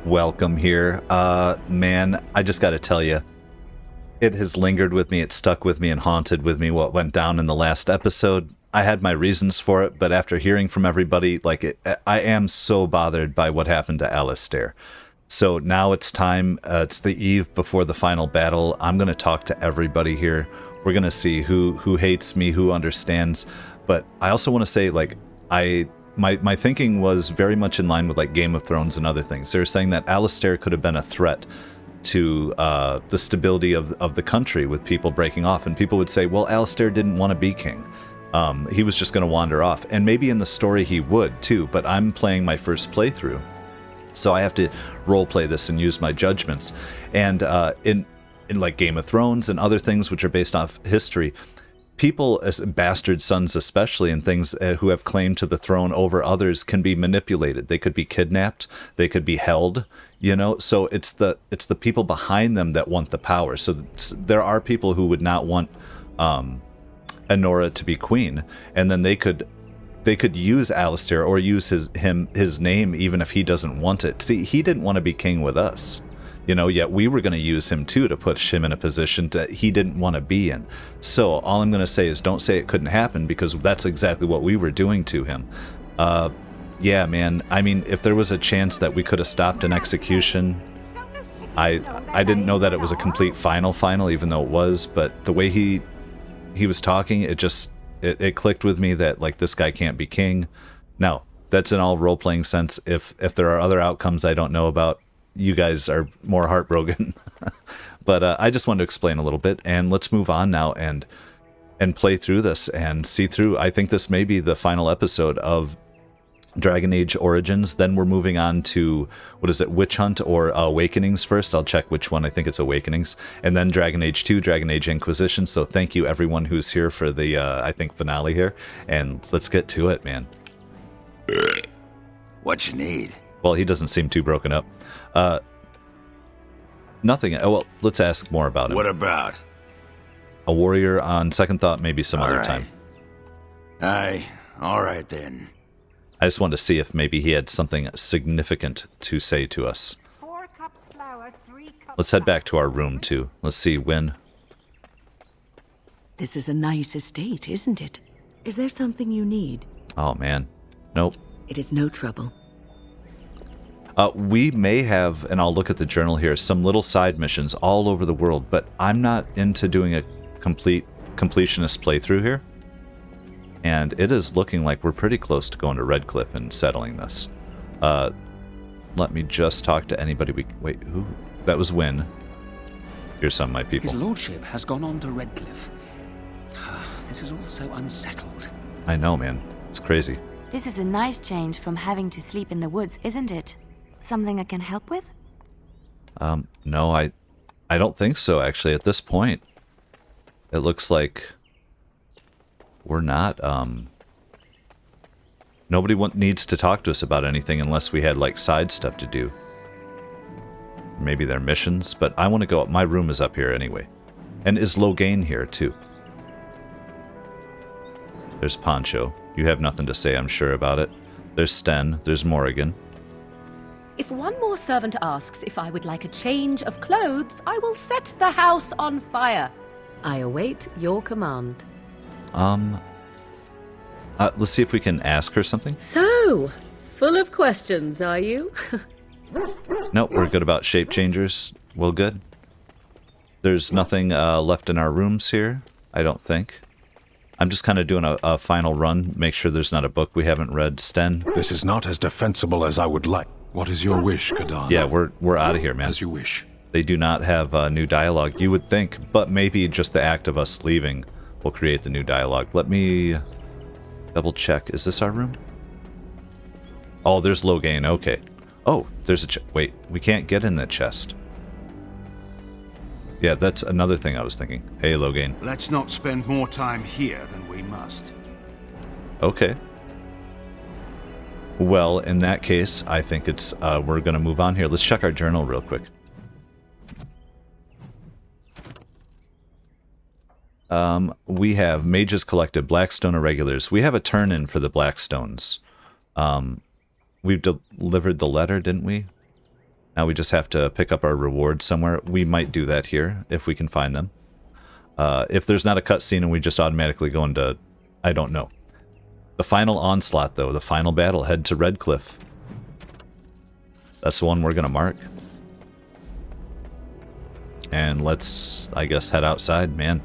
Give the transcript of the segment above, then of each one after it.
welcome here. Man, I just got to tell you, it has lingered with me, it stuck with me and haunted with me what went down in the last episode. I had my reasons for it, but after hearing from everybody, I am so bothered by what happened to Alistair. So now it's time, it's the eve before the final battle. I'm going to talk to everybody here. We're going to see who hates me, who understands. But I also want to say, my thinking was very much in line with like Game of Thrones and other things. They were saying that Alistair could have been a threat to the stability of the country with people breaking off. And people would say, well, Alistair didn't want to be king. He was just going to wander off. And maybe in the story he would too, but I'm playing my first playthrough. So I have to roleplay this and use my judgments. And in like Game of Thrones and other things which are based off history, people, as bastard sons especially, and things who have claim to the throne over others can be manipulated. They could be kidnapped. They could be held. You know, so it's the people behind them that want the power. So there are people who would not want Anora to be queen, and then they could use Alistair or use his name even if he doesn't want it. See, he didn't want to be king with us, you know, yet we were going to use him too to push him in a position that he didn't want to be in. So all I'm going to say is don't say it couldn't happen, because that's exactly what we were doing to him. Yeah, man, I mean, if there was a chance that we could have stopped an execution, I didn't know that it was a complete final, even though it was, but the way he was talking, it clicked with me that, like, this guy can't be king. Now, that's in all role-playing sense. If there are other outcomes I don't know about, you guys are more heartbroken. But I just wanted to explain a little bit, and let's move on now and play through this and see through. I think this may be the final episode of Dragon Age Origins. Then we're moving on to, what is it, Witch Hunt or Awakenings first. I'll check which one. I think it's Awakenings. And then Dragon Age 2, Dragon Age Inquisition. So thank you everyone who's here for the, I think, finale here. And let's get to it, man. What you need? Well, he doesn't seem too broken up. Nothing. Oh, well, let's ask more about him. What about? A warrior, on second thought, maybe some other time. Aye, all right then. I just wanted to see if maybe he had something significant to say to us. 4 cups flour, 3 cups. Let's head back to our room, too. Let's see, when... This is a nice estate, isn't it? Is there something you need? Oh, man. Nope. It is no trouble. We may have, and I'll look at the journal here, some little side missions all over the world, but I'm not into doing a completionist playthrough here. And it is looking like we're pretty close to going to Redcliffe and settling this. Let me just talk to anybody wait, who? That was Wynne. Here's some of my people. His lordship has gone on to Redcliffe. This is all so unsettled. I know, man. It's crazy. This is a nice change from having to sleep in the woods, isn't it? Something I can help with? No, I don't think so, actually, at this point. It looks like we're not, nobody needs to talk to us about anything unless we had, like, side stuff to do. Maybe their missions, but I want to go up. My room is up here anyway. And is Loghain here, too? There's Poncho. You have nothing to say, I'm sure, about it. There's Sten. There's Morrigan. If one more servant asks if I would like a change of clothes, I will set the house on fire. I await your command. Let's see if we can ask her something. So, full of questions, are you? Nope, we're good about shape changers. Well, good. There's nothing left in our rooms here, I don't think. I'm just kind of doing a final run, make sure there's not a book we haven't read. Sten? This is not as defensible as I would like. What is your wish, Kadana? Yeah, we're out of here, man. As you wish. They do not have new dialogue, you would think, but maybe just the act of us leaving will create the new dialogue. Let me double check. Is this our room? Oh, there's Loghain. Okay. Oh, there's a wait, we can't get in that chest. Yeah, that's another thing I was thinking. Hey, Loghain. Let's not spend more time here than we must. Okay. Well, in that case, I think it's we're going to move on here. Let's check our journal real quick. We have mages collected, Blackstone irregulars. We have a turn-in for the Blackstones. We delivered the letter, didn't we? Now we just have to pick up our rewards somewhere. We might do that here, if we can find them. If there's not a cutscene and we just automatically go into... I don't know. The final onslaught, though, the final battle, head to Redcliffe. That's the one we're going to mark. And let's, I guess, head outside, man.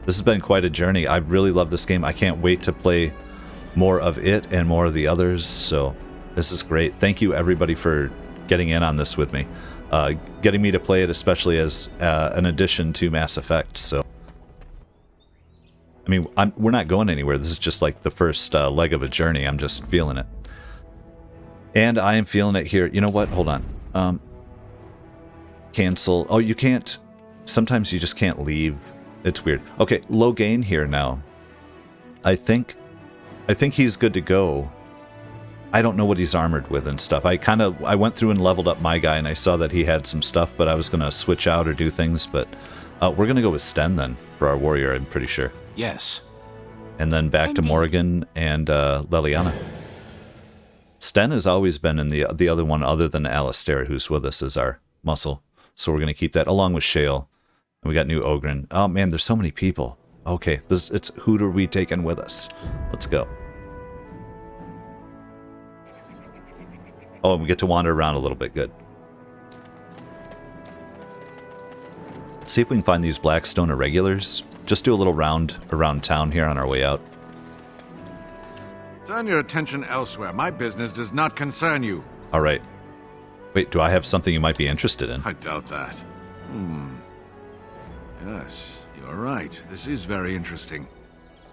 This has been quite a journey. I really love this game. I can't wait to play more of it and more of the others, so this is great. Thank you, everybody, for getting in on this with me. Getting me to play it, especially as an addition to Mass Effect, so... I mean, we're not going anywhere. This is just like the first leg of a journey. I'm just feeling it. And I am feeling it here. You know what? Hold on. Cancel. Oh, you can't... Sometimes you just can't leave. It's weird. Okay, Logain here now. I think he's good to go. I don't know what he's armored with and stuff. I went through and leveled up my guy, and I saw that he had some stuff, but I was going to switch out or do things, but we're going to go with Sten then for our warrior, I'm pretty sure. Yes. And then back to Morrigan and Leliana. Sten has always been in the other one other than Alistair, who's with us as our muscle. So we're going to keep that along with Shale. And we got new Ogren. Oh man, there's so many people. Okay, it's who are we taking with us? Let's go. Oh, and we get to wander around a little bit. Good. Let's see if we can find these Blackstone Irregulars. Just do a little round around town here on our way out. Turn your attention elsewhere. My business does not concern you. All right. Wait, do I have something you might be interested in? I doubt that. Yes, you're right. This is very interesting.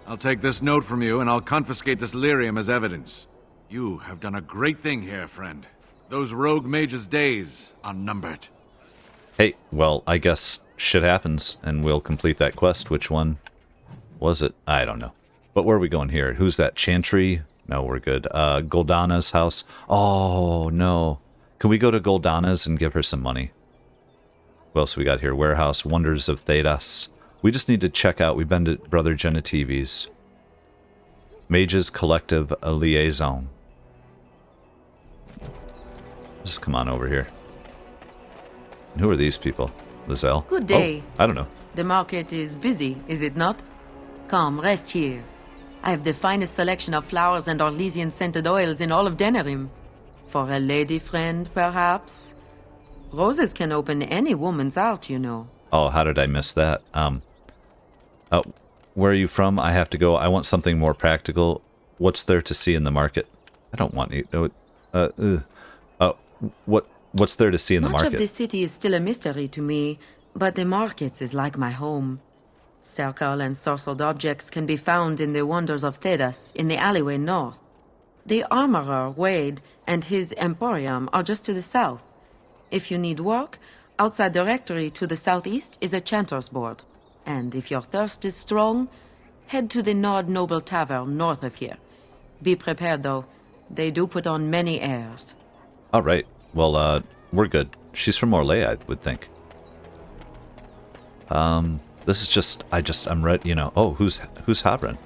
I'll take this note from you, and I'll confiscate this lyrium as evidence. You have done a great thing here, friend. Those rogue mages' days are numbered. Hey, well, I guess shit happens, and we'll complete that quest. Which one was it? I don't know. But where are we going here? Who's that? Chantry? No, we're good. Goldana's house. Oh, no. Can we go to Goldana's and give her some money? What else we got here? Warehouse, Wonders of Thedas. We just need to check out. We've been to Brother Genetivi's. Mages Collective Liaison. Just come on over here. And who are these people? Lizelle? Good day. Oh, I don't know. The market is busy, is it not? Come, rest here. I have the finest selection of flowers and Orlesian-scented oils in all of Denerim. For a lady friend, perhaps? Roses can open any woman's heart, you know. Oh, how did I miss that? Where are you from? I have to go. I want something more practical. What's there to see in the market? I don't want you. What's there to see in the market? Much of the city is still a mystery to me, but the markets is like my home. Circle and sorcered objects can be found in the Wonders of Thedas, in the alleyway north. The armorer, Wade, and his emporium are just to the south. If you need work, outside the rectory to the southeast is a chanter's board. And if your thirst is strong, head to the Nord Noble Tavern north of here. Be prepared, though. They do put on many airs. All right. Well, we're good. She's from Orlais, I would think. This is just... I'm ready, you know... Oh, who's Habron?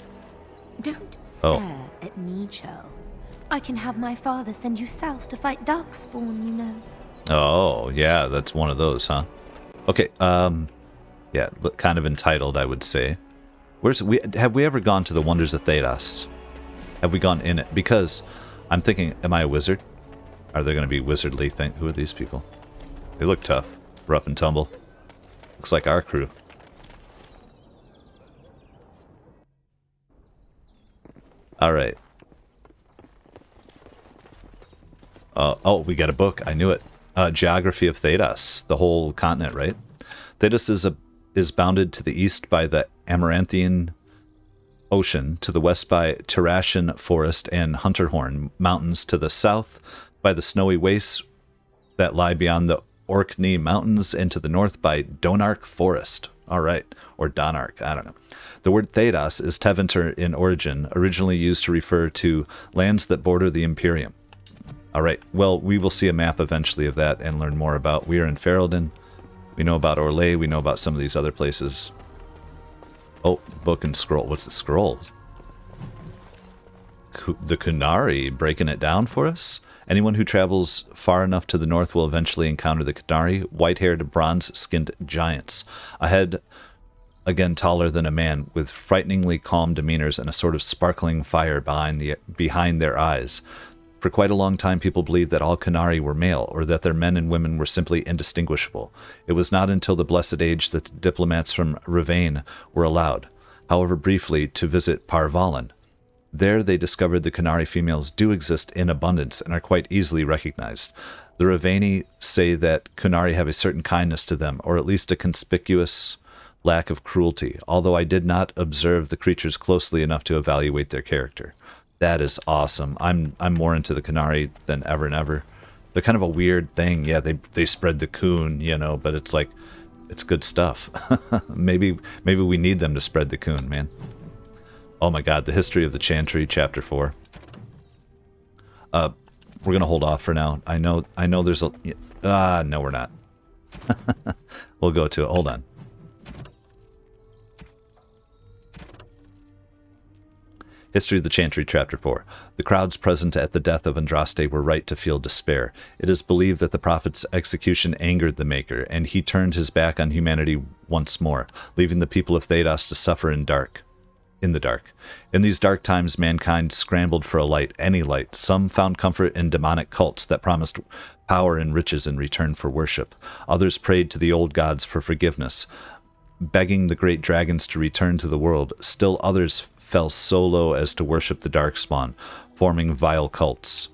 Don't stare at me, Cho. I can have my father send you south to fight Darkspawn, you know. Oh, yeah, that's one of those, huh? Okay, yeah, kind of entitled, I would say. Have we ever gone to the Wonders of Thedas? Have we gone in it? Because I'm thinking, am I a wizard? Are there going to be wizardly things? Who are these people? They look tough, rough and tumble. Looks like our crew. All right. Oh, we got a book. I knew it. Geography of Thedas, the whole continent, right? Thedas is bounded to the east by the Amaranthian Ocean, to the west by Terrashian Forest and Hunterhorn Mountains, to the south by the snowy wastes that lie beyond the Orkney Mountains, and to the north by Donark Forest. All right, or Donark, I don't know. The word Thedas is Tevinter in origin, originally used to refer to lands that border the Imperium. All right, well, we will see a map eventually of that and learn more about. We are in Ferelden. We know about Orlais. We know about some of these other places. Oh, book and scroll. What's the scroll? the Kunari breaking it down for us. Anyone who travels far enough to the north will eventually encounter the Kunari, white-haired, bronze-skinned giants. A head, again taller than a man, with frighteningly calm demeanors and a sort of sparkling fire behind their eyes. For quite a long time, people believed that all Kunari were male, or that their men and women were simply indistinguishable. It was not until the blessed age that the diplomats from Ravane were allowed, however briefly, to visit Parvalan. There they discovered the Kunari females do exist in abundance and are quite easily recognized. The Ravani say that Kunari have a certain kindness to them, or at least a conspicuous lack of cruelty, although I did not observe the creatures closely enough to evaluate their character. That is awesome. I'm more into the Kunari than ever and ever. They're kind of a weird thing. Yeah, they spread the coon, you know, but it's like, it's good stuff. maybe we need them to spread the coon, man. Oh my god, the history of the Chantry, chapter 4. We're gonna hold off for now. I know there's a... no we're not. We'll go to it. Hold on. History of the Chantry, Chapter 4. The crowds present at the death of Andraste were right to feel despair. It is believed that the prophet's execution angered the Maker, and he turned his back on humanity once more, leaving the people of Thedas to suffer in the dark. In these dark times, mankind scrambled for a light, any light. Some found comfort in demonic cults that promised power and riches in return for worship. Others prayed to the old gods for forgiveness, begging the great dragons to return to the world. Still others fell so low as to worship the Darkspawn, forming vile cults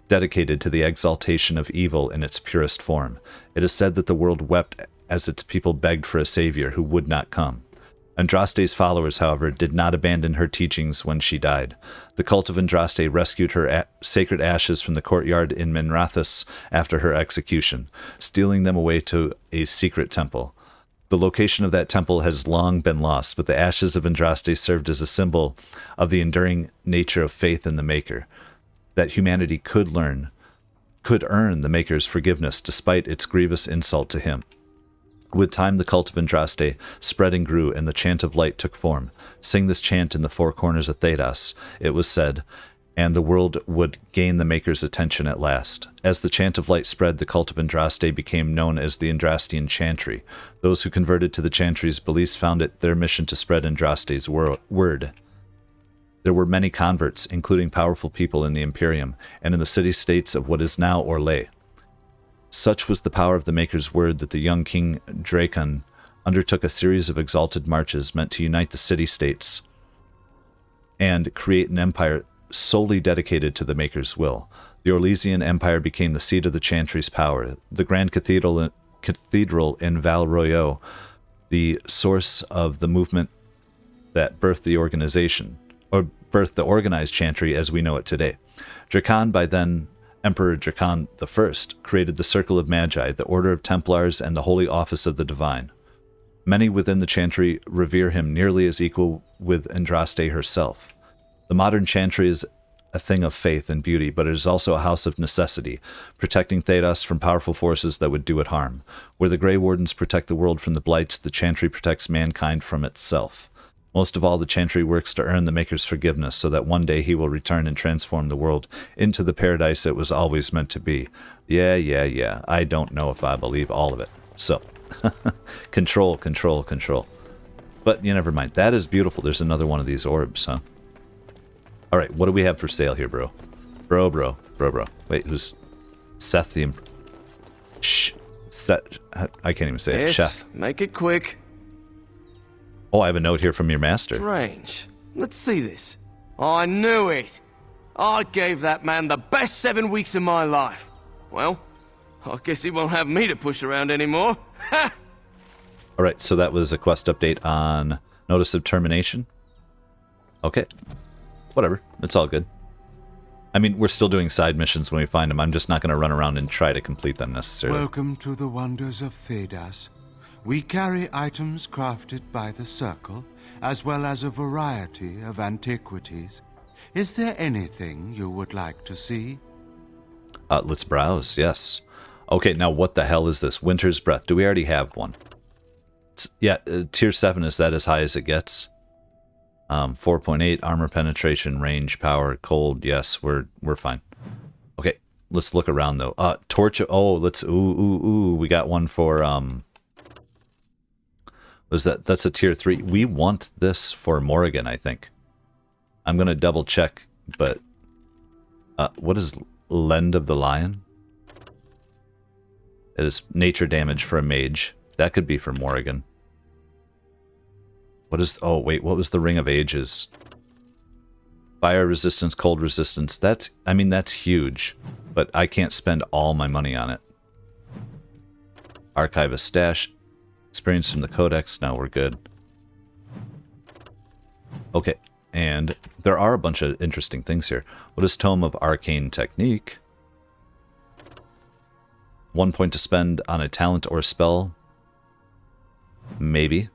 dedicated to the exaltation of evil in its purest form. It is said that the world wept as its people begged for a savior who would not come. Andraste's followers, however, did not abandon her teachings when she died. The cult of Andraste rescued her sacred ashes from the courtyard in Minrathus after her execution, stealing them away to a secret temple. The location of that temple has long been lost, but the ashes of Andraste served as a symbol of the enduring nature of faith in the Maker, that humanity could earn the Maker's forgiveness despite its grievous insult to him. With time, the cult of Andraste spread and grew, and the chant of light took form. Sing this chant in the four corners of Thedas, it was said, and the world would gain the Maker's attention at last. As the chant of light spread, the cult of Andraste became known as the Andrastian Chantry. Those who converted to the Chantry's beliefs found it their mission to spread Andraste's word. There were many converts, including powerful people in the Imperium, and in the city-states of what is now Orlais. Such was the power of the Maker's word that the young King Dracon undertook a series of exalted marches meant to unite the city-states and create an empire solely dedicated to the Maker's will. The Orlesian Empire became the seat of the Chantry's power. The Grand Cathedral in Val Royeaux, the source of the movement that birthed the organized Chantry as we know it today. Dracon, by then Emperor Dracon I, created the Circle of Magi, the Order of Templars, and the Holy Office of the Divine. Many within the Chantry revere him nearly as equal with Andraste herself. The modern Chantry is a thing of faith and beauty, but it is also a house of necessity, protecting Thedas from powerful forces that would do it harm. Where the Grey Wardens protect the world from the blights, the Chantry protects mankind from itself. Most of all, the Chantry works to earn the Maker's forgiveness, so that one day he will return and transform the world into the paradise it was always meant to be. Yeah. I don't know if I believe all of it. So, control. But you never mind. That is beautiful. There's another one of these orbs, huh? Alright, what do we have for sale here, bro? Bro. Wait, who's... Seth the... Seth... I can't even say it. Yes, Chef. make it quick. Oh, I have a note here from your master. Strange. Let's see this. I knew it. I gave that man the best 7 weeks of my life. Well, I guess he won't have me to push around anymore. Ha! Alright, so that was a quest update on Notice of Termination. Okay. Whatever. It's all good. I mean, we're still doing side missions when we find them. I'm just not going to run around and try to complete them necessarily. Welcome to the wonders of Thedas. We carry items crafted by the Circle, as well as a variety of antiquities. Is there anything you would like to see? Let's browse, yes. Okay, now what the hell is this? Winter's Breath. Do we already have one? Yeah, tier 7, is that as high as it gets? 4.8 armor penetration, range, power, cold. Yes, we're fine. Okay, let's look around though. Torch. Oh, let's. Ooh. We got one for Was that's a tier 3. We want this for Morrigan, I think. I'm gonna double check, but what is Lend of the Lion? It is nature damage for a mage. That could be for Morrigan. What is... Oh, wait, what was the Ring of Ages? Fire resistance, cold resistance. That's... I mean, that's huge. But I can't spend all my money on it. Archive a stash. Experience from the Codex. No, we're good. Okay. And there are a bunch of interesting things here. What is Tome of Arcane Technique? 1 point to spend on a talent or spell. Maybe.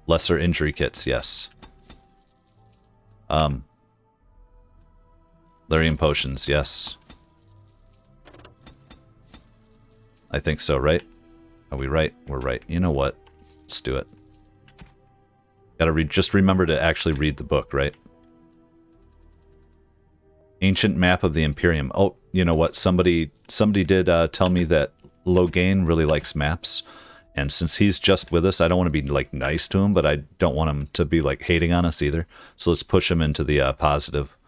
Lesser injury kits, yes. Lyrium potions, yes. I think so, right? Are we right? We're right. You know what? Let's do it. Gotta read. Just remember to actually read the book, right? Ancient map of the Imperium. Oh, you know what? Somebody did tell me that Logain really likes maps, and since he's just with us, I don't want to be like nice to him, but I don't want him to be like hating on us either. So let's push him into the positive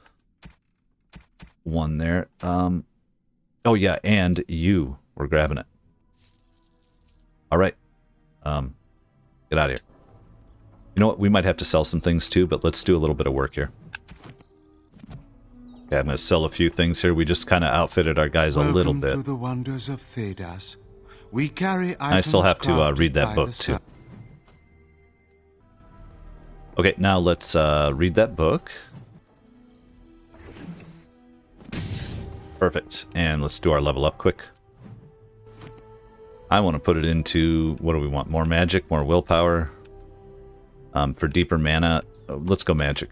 one there. Oh yeah, and you. We're grabbing it. All right. Get out of here. You know what? We might have to sell some things too, but let's do a little bit of work here. Okay, I'm going to sell a few things here. We just kind of outfitted our guys a little bit. To the wonders of Thedas. We carry I still have to read that book too. Okay, now let's read that book. Perfect. And let's do our level up quick. I want to put it into, what do we want? More magic, more willpower. For deeper mana, let's go magic.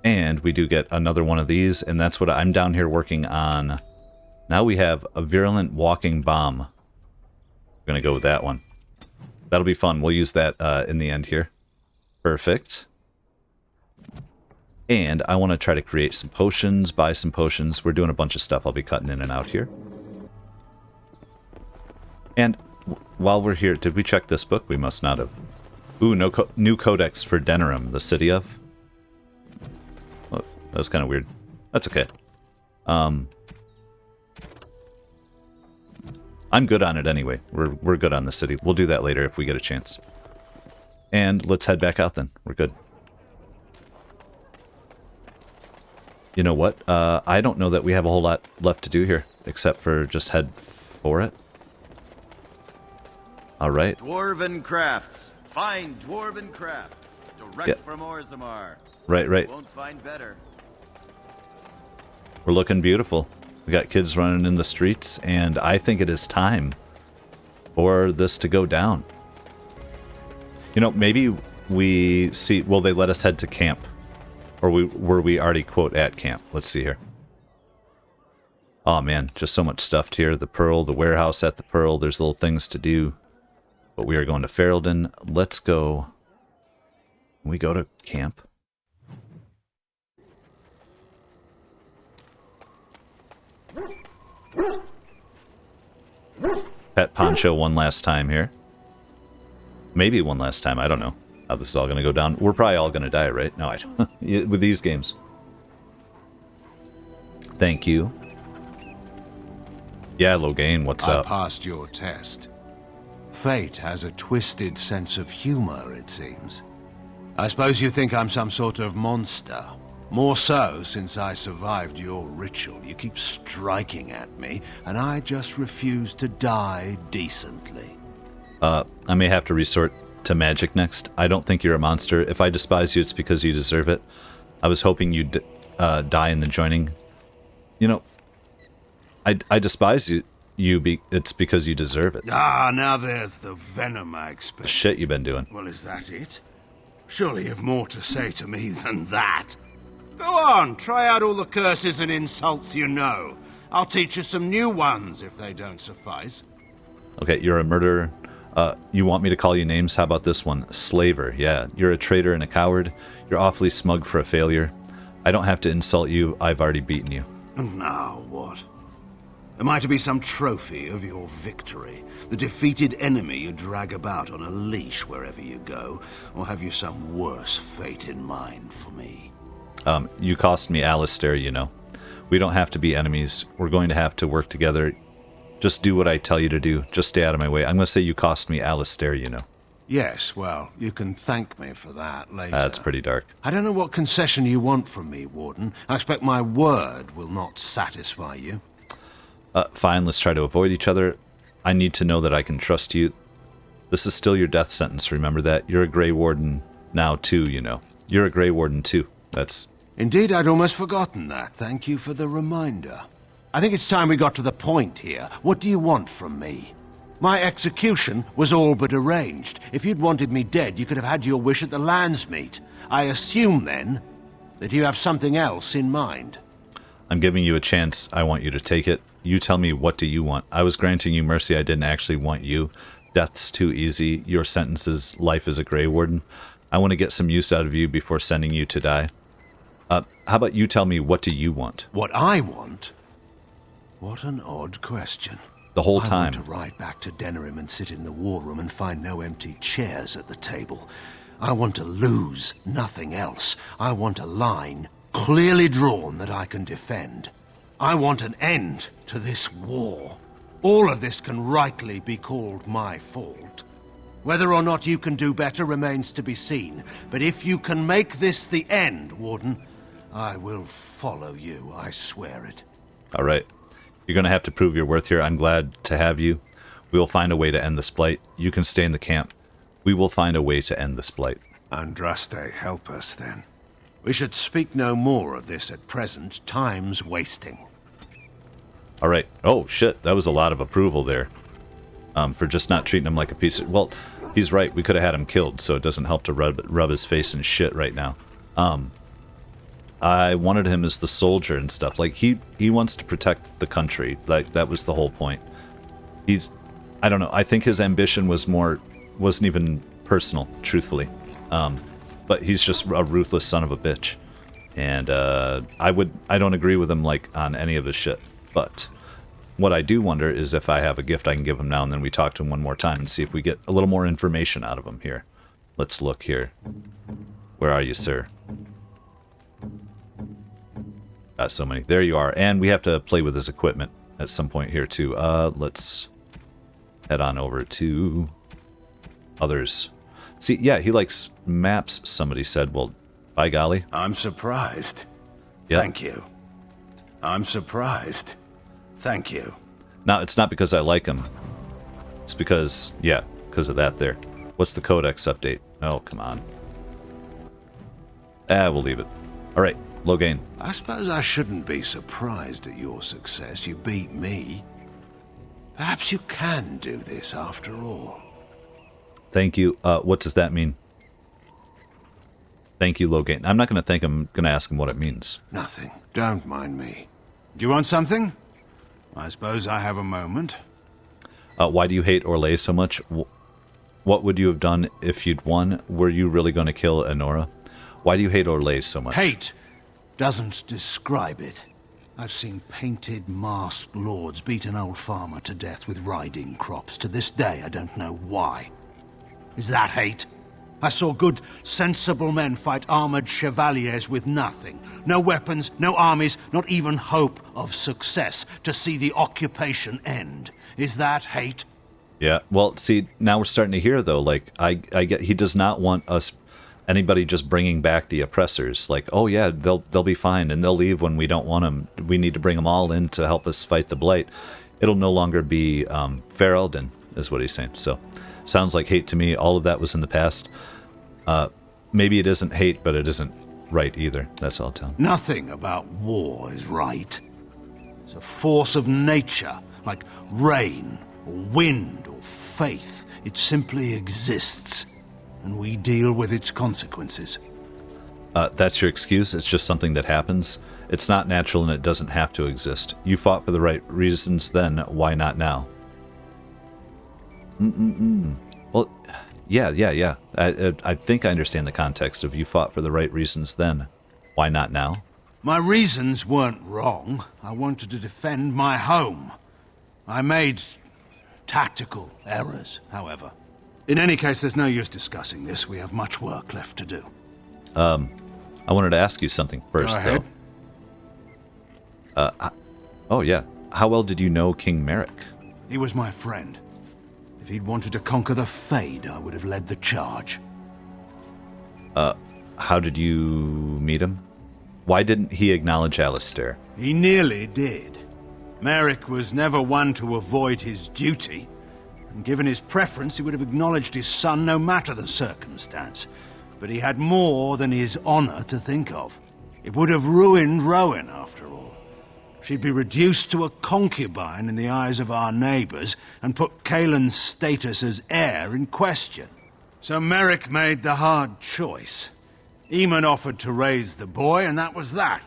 And we do get another one of these, and that's what I'm down here working on. Now we have a virulent walking bomb. We're going to go with that one. That'll be fun. We'll use that in the end here. Perfect. And I want to try to create some potions, buy some potions. We're doing a bunch of stuff I'll be cutting in and out here. And while we're here, did we check this book? We must not have. Ooh, new codex for Denerim, the city of. Oh, that was kind of weird. That's okay. I'm good on it anyway. We're good on the city. We'll do that later if we get a chance. And let's head back out then. We're good. You know what? I don't know that we have a whole lot left to do here, except for just head for it. All right. Dwarven crafts. Fine dwarven crafts. Direct from Orzammar. Right. Won't find better. We're looking beautiful. We got kids running in the streets, and I think it is time for this to go down. You know, maybe we see... Will they let us head to camp? Or were we already, quote, at camp? Let's see here. Oh, man, just so much stuff here. The Pearl, the warehouse at the Pearl. There's little things to do. But we are going to Ferelden. Let's go. Can we go to camp? Pet Poncho one last time here. Maybe one last time. I don't know how this is all going to go down. We're probably all going to die, right? No, I don't. With these games. Thank you. Yeah, Logain, what's up? I passed your test. Fate has a twisted sense of humor, it seems. I suppose you think I'm some sort of monster. More so since I survived your ritual. You keep striking at me, and I just refuse to die decently. I may have to resort to magic next. I don't think you're a monster. If I despise you, it's because you deserve it. I was hoping you'd die in the joining. You know, I despise you. It's because you deserve it. Ah, now there's the venom I expect. The shit you've been doing. Well, is that it? Surely you've more to say to me than that. Go on, try out all the curses and insults you know. I'll teach you some new ones if they don't suffice. Okay, you're a murderer. You want me to call you names? How about this one? Slaver. Yeah, you're a traitor and a coward. You're awfully smug for a failure. I don't have to insult you. I've already beaten you. And now what? Am I to be some trophy of your victory? The defeated enemy you drag about on a leash wherever you go? Or have you some worse fate in mind for me? You cost me Alistair, you know. We don't have to be enemies. We're going to have to work together. Just do what I tell you to do. Just stay out of my way. I'm going to say you cost me Alistair, you know. Yes, well, you can thank me for that later. That's pretty dark. I don't know what concession you want from me, Warden. I expect my word will not satisfy you. Fine, let's try to avoid each other. I need to know that I can trust you. This is still your death sentence, remember that? You're a Grey Warden now, too, you know. You're a Grey Warden, too. That's... Indeed, I'd almost forgotten that. Thank you for the reminder. I think it's time we got to the point here. What do you want from me? My execution was all but arranged. If you'd wanted me dead, you could have had your wish at the Landsmeet. I assume, then, that you have something else in mind. I'm giving you a chance. I want you to take it. You tell me, what do you want? I was granting you mercy. I didn't actually want you. Death's too easy. Your sentence is life as a Grey Warden. I want to get some use out of you before sending you to die. How about you tell me, what do you want? What I want? What an odd question. The whole time. I want to ride back to Denerim and sit in the war room and find no empty chairs at the table. I want to lose, nothing else. I want a line clearly drawn that I can defend. I want an end to this war. All of this can rightly be called my fault. Whether or not you can do better remains to be seen. But if you can make this the end, Warden, I will follow you, I swear it. All right. You're going to have to prove your worth here. I'm glad to have you. We will find a way to end this blight. You can stay in the camp. We will find a way to end this blight. Andraste, help us then. We should speak no more of this at present. Time's wasting. All right. Oh, shit. That was a lot of approval there. For just not treating him like a piece of... Well, he's right. We could have had him killed, so it doesn't help to rub his face in shit right now. I wanted him as the soldier and stuff. Like, he wants to protect the country. Like, that was the whole point. He's... I don't know. I think his ambition was more... wasn't even personal, truthfully. But he's just a ruthless son of a bitch. And, I don't agree with him, like, on any of his shit. But what I do wonder is if I have a gift I can give him now, and then we talk to him one more time and see if we get a little more information out of him here. Let's look here. Where are you, sir? Got so many. There you are. And we have to play with his equipment at some point here, too. Let's head on over to others. See, yeah, he likes maps, somebody said. Well, by golly. I'm surprised. Yep. Thank you. I'm surprised. Thank you. Now, it's not because I like him. It's because, yeah, because of that there. What's the Codex update? Oh, come on. We'll leave it. All right, Logain. I suppose I shouldn't be surprised at your success. You beat me. Perhaps you can do this after all. Thank you. What does that mean? Thank you, Logain. I'm not going to thank him. I'm going to ask him what it means. Nothing. Don't mind me. Do you want something? I suppose I have a moment. Why do you hate Orlais so much? What would you have done if you'd won? Were you really going to kill Enora? Why do you hate Orlais so much? Hate doesn't describe it. I've seen painted, masked lords beat an old farmer to death with riding crops. To this day, I don't know why. Is that hate? I saw good, sensible men fight armored chevaliers with nothing. No weapons, no armies, not even hope of success to see the occupation end. Is that hate? Yeah, well, see, now we're starting to hear, though, like, I get, he does not want us, anybody just bringing back the oppressors. Like, oh yeah, they'll be fine, and they'll leave when we don't want them. We need to bring them all in to help us fight the Blight. It'll no longer be Ferelden, is what he's saying. So, sounds like hate to me. All of that was in the past. Maybe it isn't hate, but it isn't right either. That's all I'll tell him. Nothing about war is right. It's a force of nature, like rain, or wind, or faith. It simply exists, and we deal with its consequences. That's your excuse? It's just something that happens? It's not natural and it doesn't have to exist. You fought for the right reasons then, why not now? Well, yeah. I think I understand the context of you fought for the right reasons then. Why not now? My reasons weren't wrong. I wanted to defend my home. I made tactical errors, however. In any case, there's no use discussing this. We have much work left to do. I wanted to ask you something first, Go ahead. though. Oh, yeah. How well did you know King Merrick? He was my friend. If he'd wanted to conquer the Fade, I would have led the charge. How did you meet him? Why didn't he acknowledge Alistair? He nearly did. Merrick was never one to avoid his duty, and given his preference, he would have acknowledged his son no matter the circumstance. But he had more than his honor to think of. It would have ruined Rowan, after all. She'd be reduced to a concubine in the eyes of our neighbors, and put Caelan's status as heir in question. So Merrick made the hard choice. Eamon offered to raise the boy, and that was that.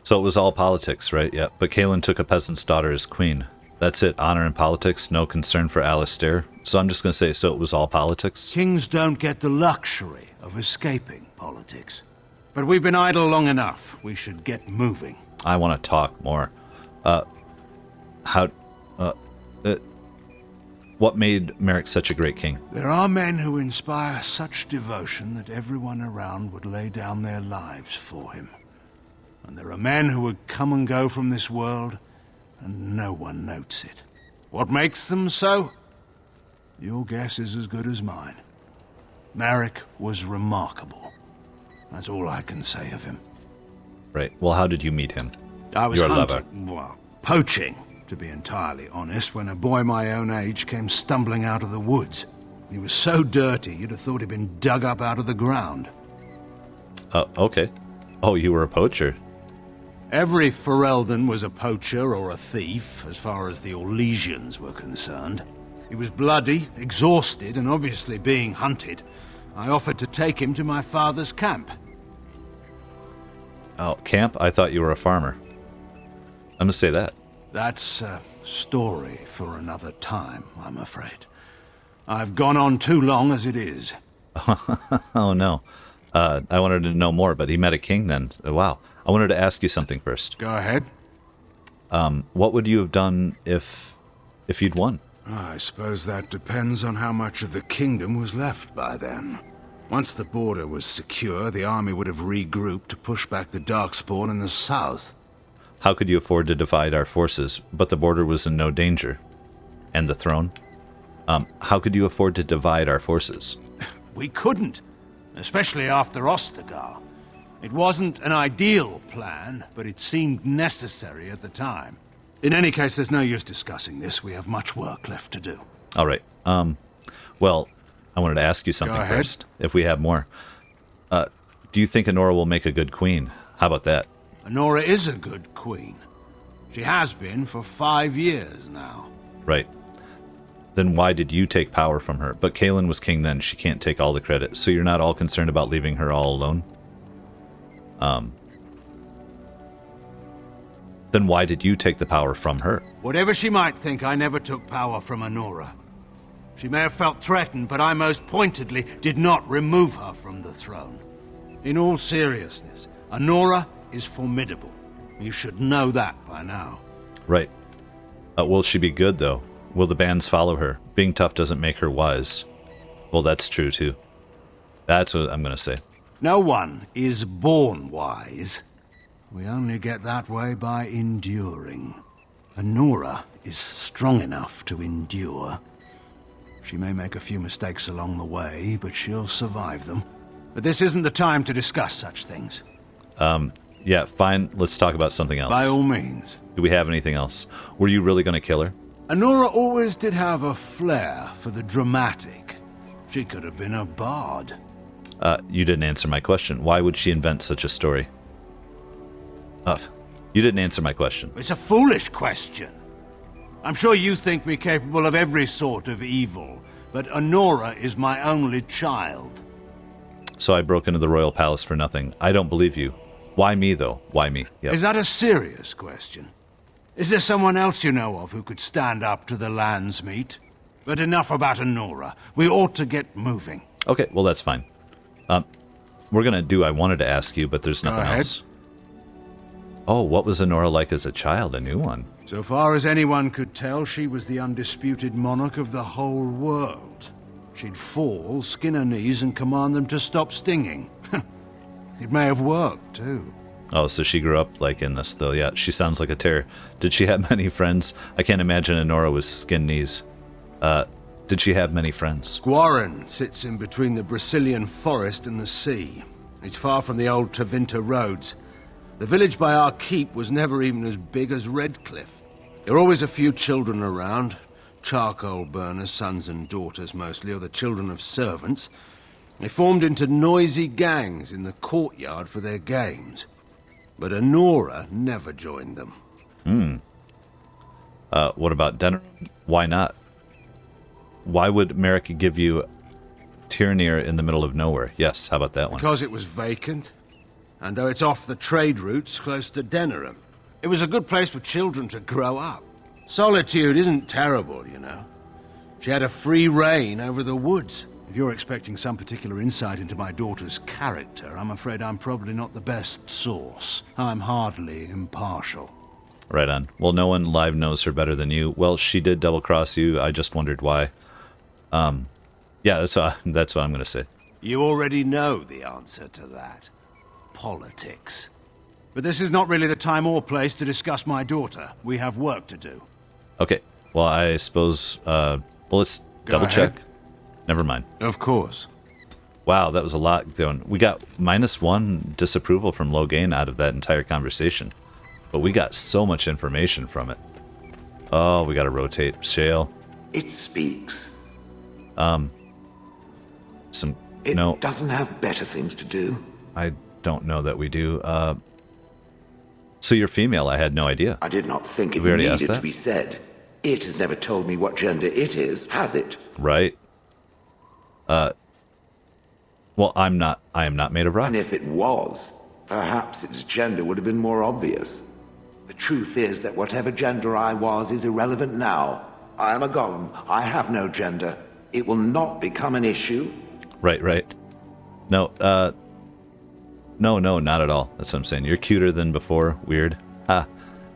So it was all politics, right? Yeah. But Caelan took a peasant's daughter as queen. That's it. Honor and politics, no concern for Alistair. So I'm just going to say, so it was all politics? Kings don't get the luxury of escaping politics. But we've been idle long enough. We should get moving. I want to talk more. What made Merrick such a great king? There are men who inspire such devotion that everyone around would lay down their lives for him. And there are men who would come and go from this world, and no one notes it. What makes them so? Your guess is as good as mine. Merrick was remarkable. That's all I can say of him. Right. Well, how did you meet him? I was Your hunting, lover. well, poaching, to be entirely honest, when a boy my own age came stumbling out of the woods. He was so dirty, you'd have thought he'd been dug up out of the ground. Okay. Oh, you were a poacher. Every Ferelden was a poacher or a thief, as far as the Orlesians were concerned. He was bloody, exhausted, and obviously being hunted. I offered to take him to my father's camp. Oh, camp? I thought you were a farmer. I'm going to say that. That's a story for another time, I'm afraid. I've gone on too long as it is. Oh, no. I wanted to know more, but he met a king then. Wow. I wanted to ask you something first. Go ahead. What would you have done if you'd won? I suppose that depends on how much of the kingdom was left by then. Once the border was secure, the army would have regrouped to push back the Darkspawn in the south. How could you afford to divide our forces, but the border was in no danger? And the throne? How could you afford to divide our forces? We couldn't, especially after Ostagar. It wasn't an ideal plan, but it seemed necessary at the time. In any case, there's no use discussing this. We have much work left to do. All right. Well, I wanted to ask you something first, if we have more. Do you think Honora will make a good queen? How about that? Honora is a good queen. She has been for 5 years now. Right. Then why did you take power from her? But Caelan was king then. She can't take all the credit. So you're not all concerned about leaving her all alone? Then why did you take the power from her? Whatever she might think, I never took power from Honora. She may have felt threatened, but I most pointedly did not remove her from the throne. In all seriousness, Honora is formidable. You should know that by now. Right. Will she be good, though? Will the bands follow her? Being tough doesn't make her wise. Well, that's true, too. That's what I'm going to say. No one is born wise. We only get that way by enduring. Honora is strong enough to endure. She may make a few mistakes along the way, but she'll survive them. But this isn't the time to discuss such things. Yeah, fine. Let's talk about something else. By all means. Do we have anything else? Were you really going to kill her? Honora always did have a flair for the dramatic. She could have been a bard. You didn't answer my question. Why would she invent such a story? You didn't answer my question. It's a foolish question. I'm sure you think me capable of every sort of evil, but Honora is my only child. So I broke into the royal palace for nothing. I don't believe you. Why me, though? Why me? Yep. Is that a serious question? Is there someone else you know of who could stand up to the Landsmeet? But enough about Honora. We ought to get moving. Okay, well, that's fine. We're going to do I wanted to ask you, but there's nothing else. Oh, what was Honora like as a child? A new one. So far as anyone could tell, she was the undisputed monarch of the whole world. She'd fall, skin her knees, and command them to stop stinging. It may have worked, too. Oh, so she grew up like in this, though. Yeah, she sounds like a terror. Did she have many friends? I can't imagine Honora with skin knees. Did she have many friends? Guarin sits in between the Brazilian forest and the sea. It's far from the old Tevinter roads. The village by our keep was never even as big as Redcliffe. There are always a few children around. Charcoal burners, sons and daughters mostly, or the children of servants. They formed into noisy gangs in the courtyard for their games. But Honora never joined them. What about Denerim? Why not? Why would Merrick give you Tirnir in the middle of nowhere? Yes, how about that one? Because it was vacant. And though it's off the trade routes close to Denerim, it was a good place for children to grow up. Solitude isn't terrible, you know. She had a free reign over the woods. If you're expecting some particular insight into my daughter's character, I'm afraid I'm probably not the best source. I'm hardly impartial. Right on. Well, no one live knows her better than you. Well, she did double-cross you. I just wondered why. Yeah, that's what I'm going to say. You already know the answer to that. Politics. But this is not really the time or place to discuss my daughter. We have work to do. Okay. Well, I suppose, let's double-check. Never mind. Of course. Wow, that was a lot going. We got -1 disapproval from Logain out of that entire conversation. But we got so much information from it. Oh, we got to rotate. Shale. It speaks. It doesn't have better things to do. I don't know that we do. So you're female. I had no idea. I did not think it already needed asked that? to be said. It has never told me what gender it is, has it? Right. Well, I am not made of rock. And if it was, perhaps its gender would have been more obvious. The truth is that whatever gender I was is irrelevant now. I am a golem. I have no gender. It will not become an issue. Right. No, no, not at all. That's what I'm saying. You're cuter than before. Weird.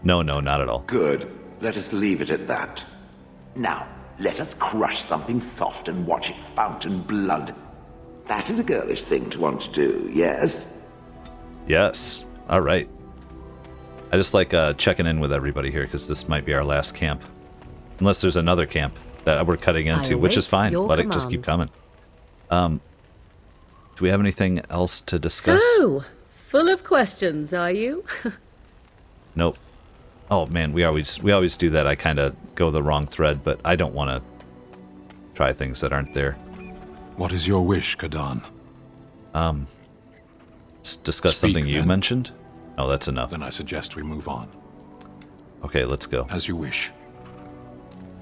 No, not at all. Good. Let us leave it at that. Now, let us crush something soft and watch it fountain blood. That is a girlish thing to want to do, yes? Yes. All right. I just like checking in with everybody here because this might be our last camp. Unless there's another camp that we're cutting into, which is fine. Let it just keep coming. Do we have anything else to discuss? So, full of questions, are you? Nope. Oh man, we always do that. I kind of go the wrong thread, but I don't want to try things that aren't there. What is your wish, Kadan? Discuss something you mentioned? Oh, that's enough. Then I suggest we move on. Okay, let's go. As you wish.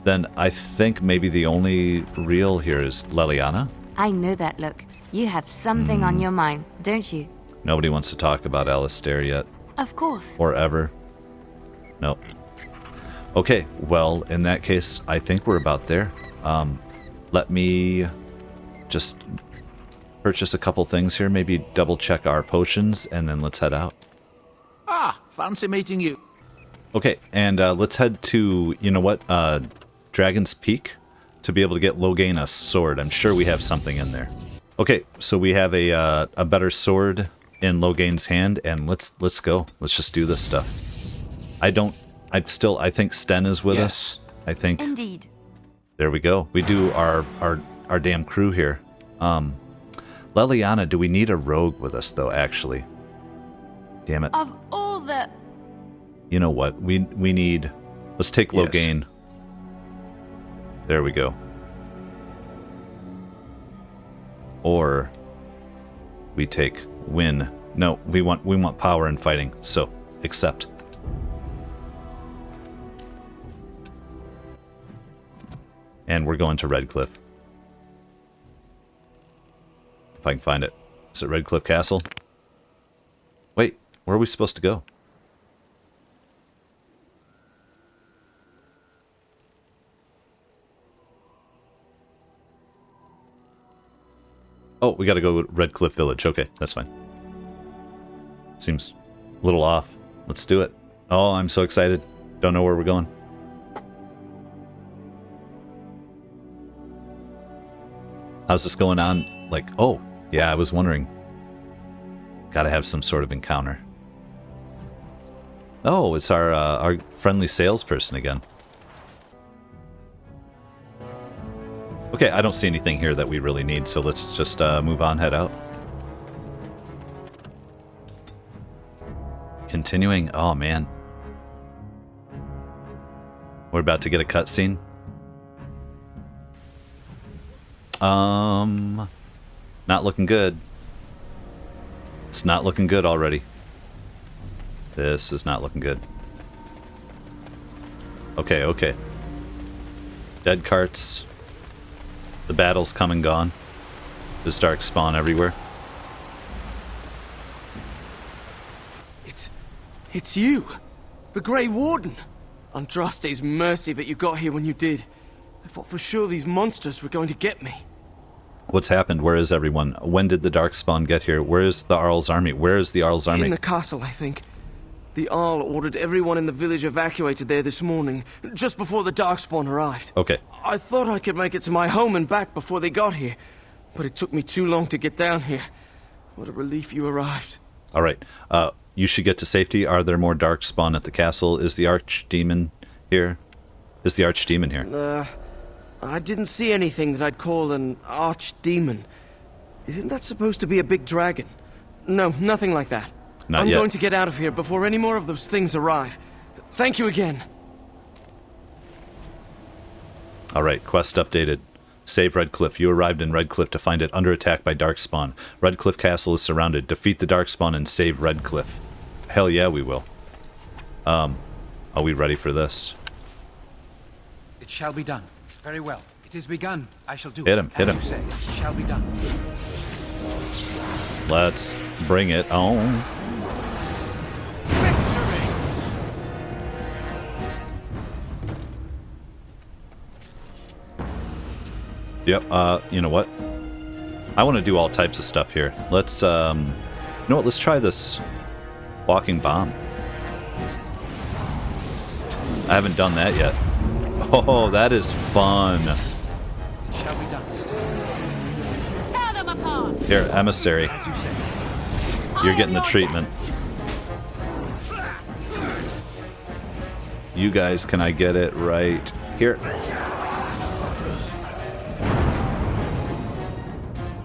Then I think maybe the only real here is Leliana. I know that look. You have something on your mind, don't you? Nobody wants to talk about Alistair yet. Of course. Or ever. Nope. Okay, well, in that case, I think we're about there. Let me just purchase a couple things here, maybe double check our potions, and then let's head out. Fancy meeting you. Okay, and let's head to, you know what, Dragon's Peak to be able to get Logain a sword. I'm sure we have something in there. Okay, so we have a better sword in Logain's hand, and let's go. Let's just do this stuff. I think Sten is with us. I think. Indeed. There we go. We do our damn crew here. Leliana, do we need a rogue with us though, actually? Damn it. Of all the... You know what? We need... Let's take Logain. Yes. There we go. Or we take Win. No, we want power and fighting. So, accept. And we're going to Redcliffe. If I can find it. Is it Redcliffe Castle? Wait, where are we supposed to go? Oh, we gotta go to Redcliffe Village. Okay, that's fine. Seems a little off. Let's do it. Oh, I'm so excited. Don't know where we're going. How's this going on? Like, oh, yeah, I was wondering. Gotta have some sort of encounter. Oh, it's our friendly salesperson again. Okay, I don't see anything here that we really need, so let's just move on, head out. Continuing. Oh, man. We're about to get a cutscene. Not looking good. It's not looking good already. This is not looking good. Okay, okay. Dead carts. The battle's come and gone. There's dark spawn everywhere. It's you! The Grey Warden! Andraste's mercy that you got here when you did. I thought for sure these monsters were going to get me. What's happened? Where is everyone? When did the Darkspawn get here? Where is the Arl's army? Where is the Arl's army? In the castle, I think. The Arl ordered everyone in the village evacuated there this morning, just before the Darkspawn arrived. Okay. I thought I could make it to my home and back before they got here, but it took me too long to get down here. What a relief you arrived. All right. You should get to safety. Are there more Darkspawn at the castle? Is the Archdemon here? Is the Archdemon here? I didn't see anything that I'd call an archdemon. Isn't that supposed to be a big dragon? No, nothing like that. Not yet. I'm going to get out of here before any more of those things arrive. Thank you again. Alright, quest updated. Save Redcliffe. You arrived in Redcliffe to find it under attack by Darkspawn. Redcliffe Castle is surrounded. Defeat the Darkspawn and save Redcliffe. Hell yeah, we will. Are we ready for this? It shall be done. Very well. It is begun. I shall do it. Hit him, hit him. You say. It shall be done. Let's bring it on. Yep, you know what? I want to do all types of stuff here. Let's, you know what? Let's try this walking bomb. I haven't done that yet. Oh, that is fun. It shall be done. Tear them apart. Here, emissary. You're getting the treatment. You guys, can I get it right here?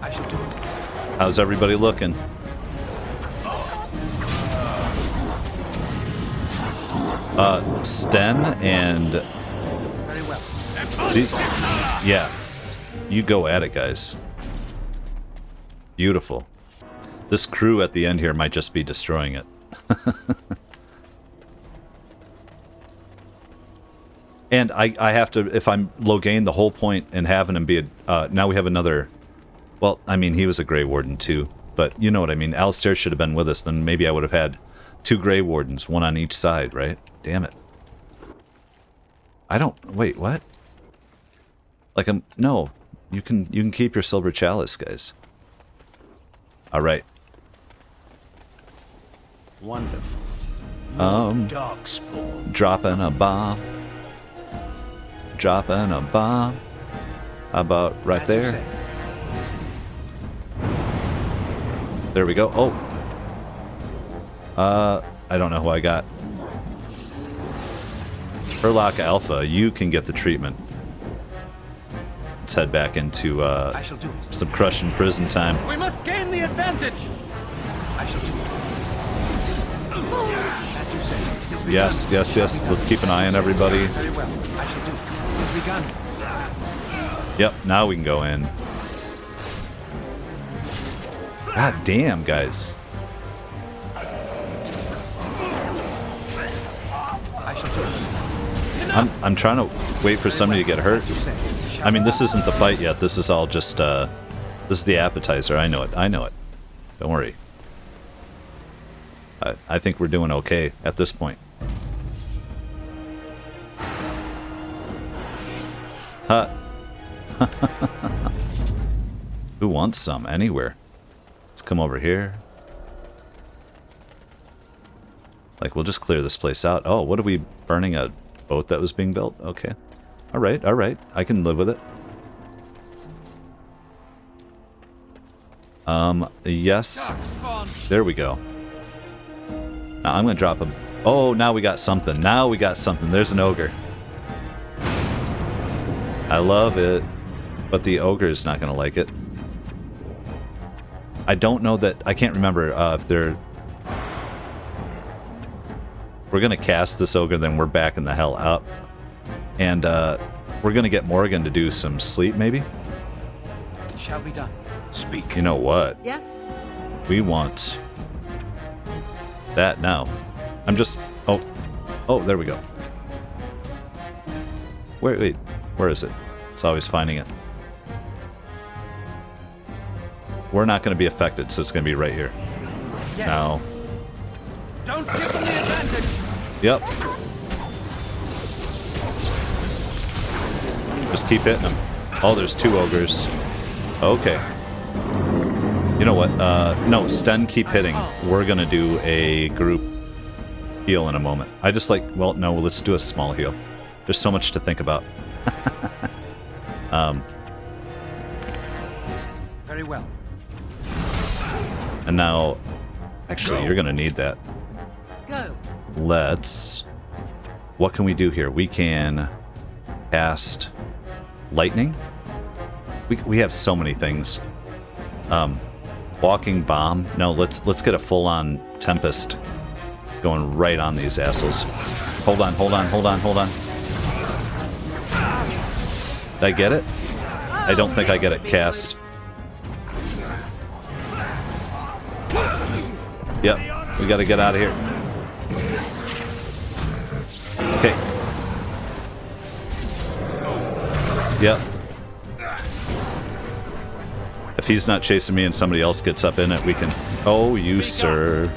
I shall do it. How's everybody looking? Sten and... Very well. These... Yeah. You go at it, guys. Beautiful. This crew at the end here might just be destroying it. And I have to, if I'm Loghain, the whole point in having him be a... now we have another... Well, I mean, he was a Grey Warden too, but you know what I mean. Alistair should have been with us, then maybe I would have had 2 Grey Wardens, one on each side, right? Damn it. I don't... Wait, what? Like, no. You can keep your Silver Chalice, guys. Alright. Wonderful. Darkspawn. Dropping a bomb. Dropping a bomb. How about right there? There we go. Oh. I don't know who I got. Herlock Alpha, you can get the treatment. Let's head back into I shall do it. some crushing prison time. We must gain the advantage. I shall do it. As you say, it is begun. Yes, yes, yes. Let's keep an eye on everybody. Very well. I shall do it. It is begun. Yep, now we can go in. God damn, guys. I shall do it. I'm trying to wait for somebody to get hurt. I mean, this isn't the fight yet. This is all just, this is the appetizer. I know it. I know it. Don't worry. I think we're doing okay at this point. Huh. Who wants some? Anywhere. Let's come over here. Like, we'll just clear this place out. Oh, what are we burning? A boat that was being built? Okay. Alright, alright. I can live with it. Yes. There we go. Now I'm gonna drop a... Oh, now we got something. Now we got something. There's an ogre. I love it. But the ogre is not gonna like it. I don't know that... I can't remember if they're... We're gonna cast this ogre, then we're backing the hell up. And we're gonna get Morrigan to do some sleep, maybe? It shall be done. Speak. You know what? Yes? We want that now. I'm just... Oh, there we go. Wait. Where is it? It's always finding it. We're not going to be affected, so it's going to be right here. Yes. Now. Don't give them the advantage. Yep. Just keep hitting them. Oh, there's 2 ogres. Okay. You know what? No, Sten, keep hitting. We're gonna do a group heal in a moment. I just like, well, no, let's do a small heal. There's so much to think about. Very well. And now, actually, you're gonna need that. Go. Let's... What can we do here? We can cast lightning. We have so many things. Walking bomb. No, let's get a full-on tempest going right on these assholes. Hold on. Did I get it? I don't think I get it cast. Yep, we gotta get out of here. Okay. Yep. If he's not chasing me and somebody else gets up in it, we can... Oh, you sir.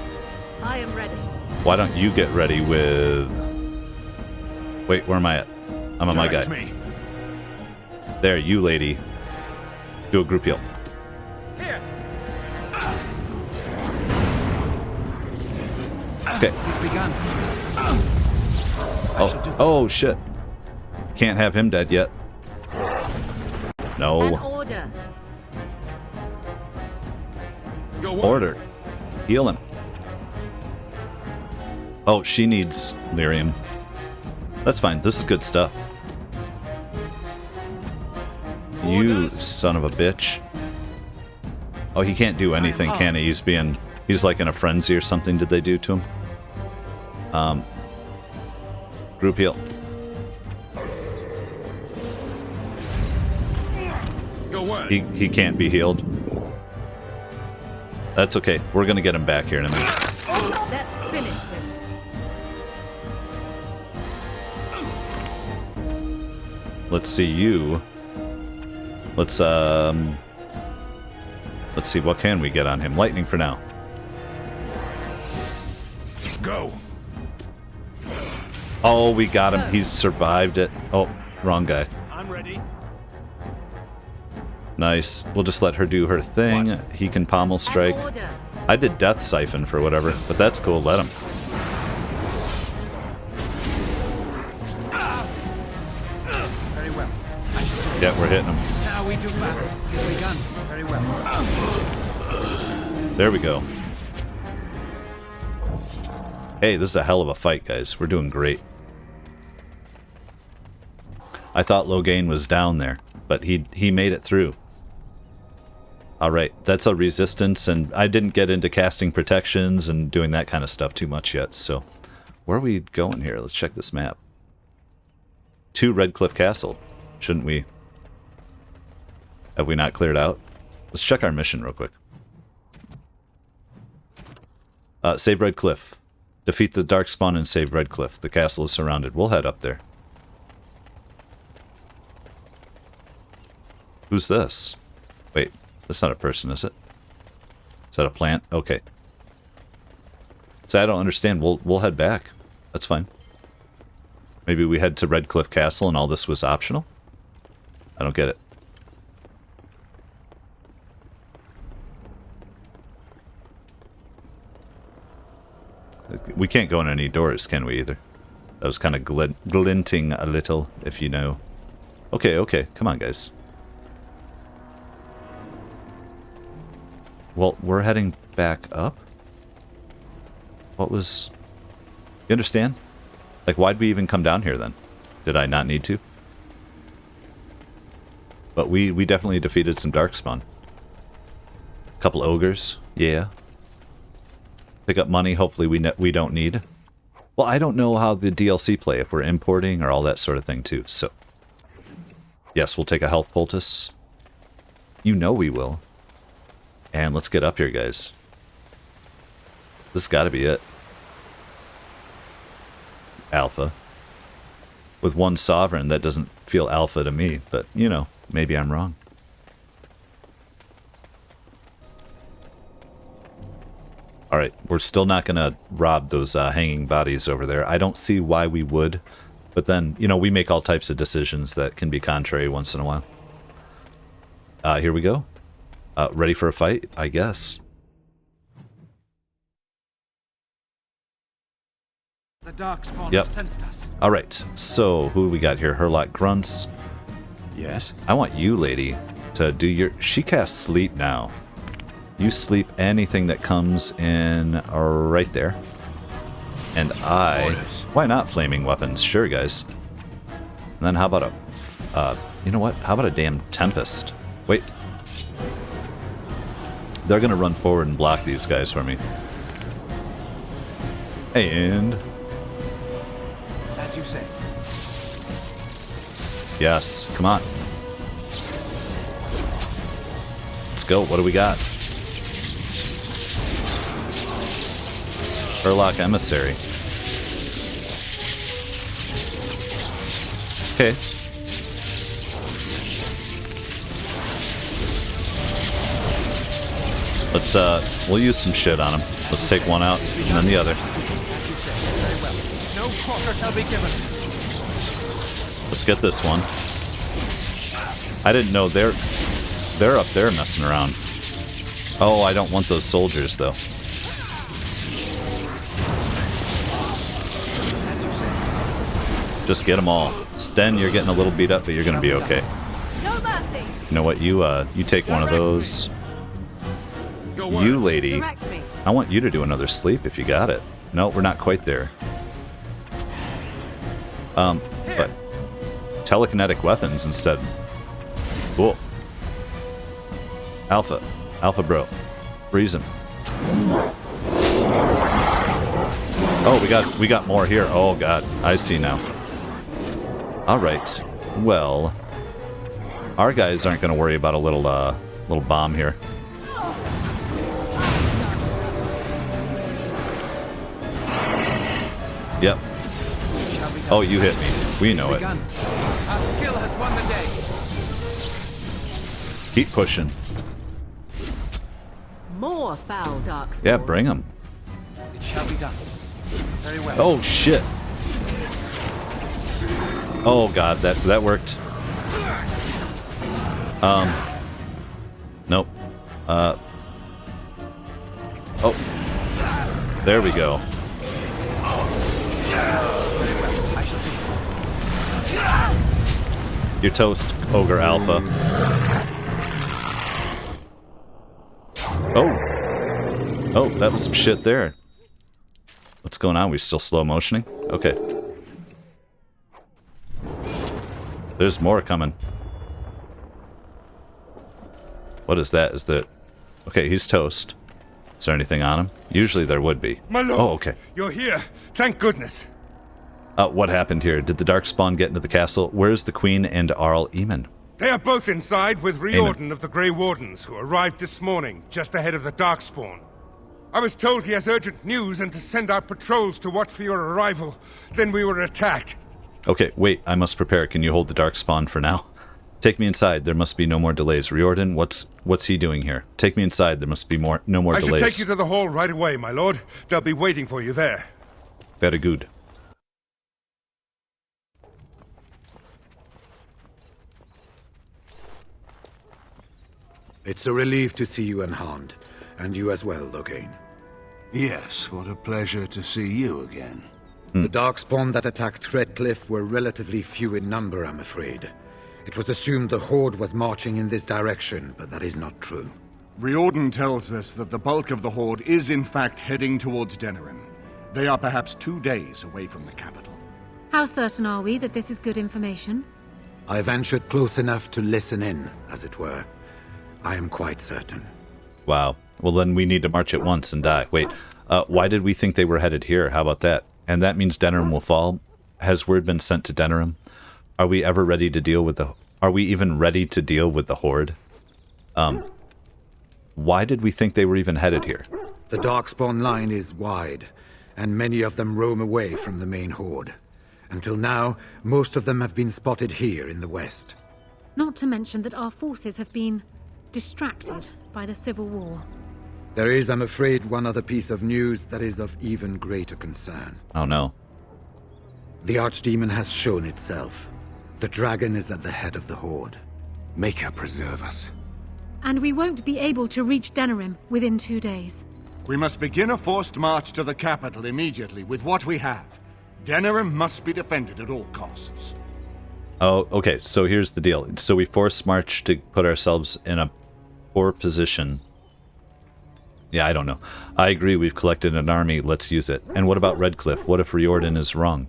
I am ready. Why don't you get ready with... Wait, where am I at? I'm on my guy. There, you lady. Do a group heal. Here. Okay. He's begun. Oh, shit. Can't have him dead yet. No. An order. Order. Heal him. Oh, she needs lyrium. That's fine. This is good stuff. You son of a bitch. Oh, he can't do anything, can he? He's like in a frenzy or something. Did they do to him? Group heal. He can't be healed. That's okay. We're gonna get him back here in a minute. Let's finish this. Let's see you. Let's see, what can we get on him? Lightning for now. Go. Oh, we got him. He's survived it. Oh, wrong guy. I'm ready. Nice. We'll just let her do her thing. What? He can pommel strike. I did death siphon for whatever, but that's cool. Let him. Very well. Yeah, we're hitting him. Now we do battle. It's begun. Very well. There we go. Hey, this is a hell of a fight, guys. We're doing great. I thought Logain was down there, but he made it through. Alright, that's a resistance, and I didn't get into casting protections and doing that kind of stuff too much yet, so... Where are we going here? Let's check this map. To Redcliffe Castle. Shouldn't we... Have we not cleared out? Let's check our mission real quick. Save Redcliffe. Defeat the Darkspawn and save Redcliffe. The castle is surrounded. We'll head up there. Who's this? Wait, that's not a person, is it? Is that a plant? Okay. So I don't understand. We'll head back. That's fine. Maybe we head to Redcliffe Castle and all this was optional? I don't get it. We can't go in any doors, can we, either? That was kind of glinting a little, if you know. Okay, okay. Come on, guys. Well, we're heading back up? What was... You understand? Like, why'd we even come down here, then? Did I not need to? But we definitely defeated some Darkspawn. A couple ogres. Yeah. Pick up money, hopefully we don't need. Well, I don't know how the DLC play, if we're importing or all that sort of thing, too, so... Yes, we'll take a health poultice. You know we will. And let's get up here, guys. This has got to be it. Alpha. With one sovereign, that doesn't feel alpha to me, but, you know, maybe I'm wrong. Alright, we're still not going to rob those hanging bodies over there. I don't see why we would. But then, you know, we make all types of decisions that can be contrary once in a while. Here we go. Ready for a fight, I guess. The Darkspawn Yep. sensed us. Alright, so who we got here? Herlock Grunts. Yes? I want you, lady, to do your... She casts sleep now. You sleep anything that comes in right there. And I... Why not flaming weapons? Sure, guys. And then how about a... you know what? How about a damn Tempest? Wait. They're gonna run forward and block these guys for me. And... As you say. Yes, come on. Let's go. What do we got? Herlock Emissary. Okay. Let's, we'll use some shit on him. Let's take one out, and then the other. Very well. No quarter shall be given. Let's get this one. I didn't know they're up there messing around. Oh, I don't want those soldiers, though. Just get them all. Sten, you're getting a little beat up, but you're gonna be okay. No mercy. You know what? You take one of those. You, lady. I want you to do another sleep if you got it. No, we're not quite there. But telekinetic weapons instead. Cool. Alpha. Alpha bro. Freeze him. Oh, we got more here. Oh god, I see now. Alright. Well, our guys aren't gonna worry about a little bomb here. Yep. Oh, you hit me. We know it. Our skill has won the day. Keep pushing. More foul Darkspawn. Yeah, bring them. It shall be done. Very well. Oh shit. Oh god, that worked. Nope. Oh. There we go. You're toast, Ogre Alpha. Oh. Oh, that was some shit there. What's going on? We still slow motioning? Okay. There's more coming. What is that? Is that... Okay, he's toast. Is there anything on him? Usually there would be. My lord, oh, okay. You're here. Thank goodness. What happened here? Did the Darkspawn get into the castle? Where's the Queen and Arl Eamon? They are both inside with Riordan of the Grey Wardens, who arrived this morning, just ahead of the Darkspawn. I was told he has urgent news and to send out patrols to watch for your arrival. Then we were attacked. Okay, wait, I must prepare. Can you hold the Darkspawn for now? Take me inside. There must be no more delays. Riordan, what's he doing here? Take me inside. There must be no more delays. I should take you to the hall right away, my lord. They'll be waiting for you there. Very good. It's a relief to see you unharmed, and you as well, Loghain. Yes, what a pleasure to see you again. The Darkspawn that attacked Redcliffe were relatively few in number, I'm afraid. It was assumed the Horde was marching in this direction, but that is not true. Riordan tells us that the bulk of the Horde is in fact heading towards Denerim. They are perhaps 2 days away from the capital. How certain are we that this is good information? I ventured close enough to listen in, as it were. I am quite certain. Wow. Well, then we need to march at once and die. Wait, why did we think they were headed here? How about that? And that means Denerim will fall? Has word been sent to Denerim? Are we ever ready to deal with the... Are we even ready to deal with the Horde? Why did we think they were even headed here? The Darkspawn line is wide, and many of them roam away from the main Horde. Until now, most of them have been spotted here in the west. Not to mention that our forces have been distracted by the Civil War. There is, I'm afraid, one other piece of news that is of even greater concern. Oh no. The Archdemon has shown itself. The dragon is at the head of the Horde. Make her preserve us. And we won't be able to reach Denerim within 2 days. We must begin a forced march to the capital immediately with what we have. Denerim must be defended at all costs. Oh, okay, so here's the deal. So we force march to put ourselves in a poor position. Yeah, I don't know. I agree, we've collected an army, let's use it. And what about Redcliffe? What if Riordan is wrong?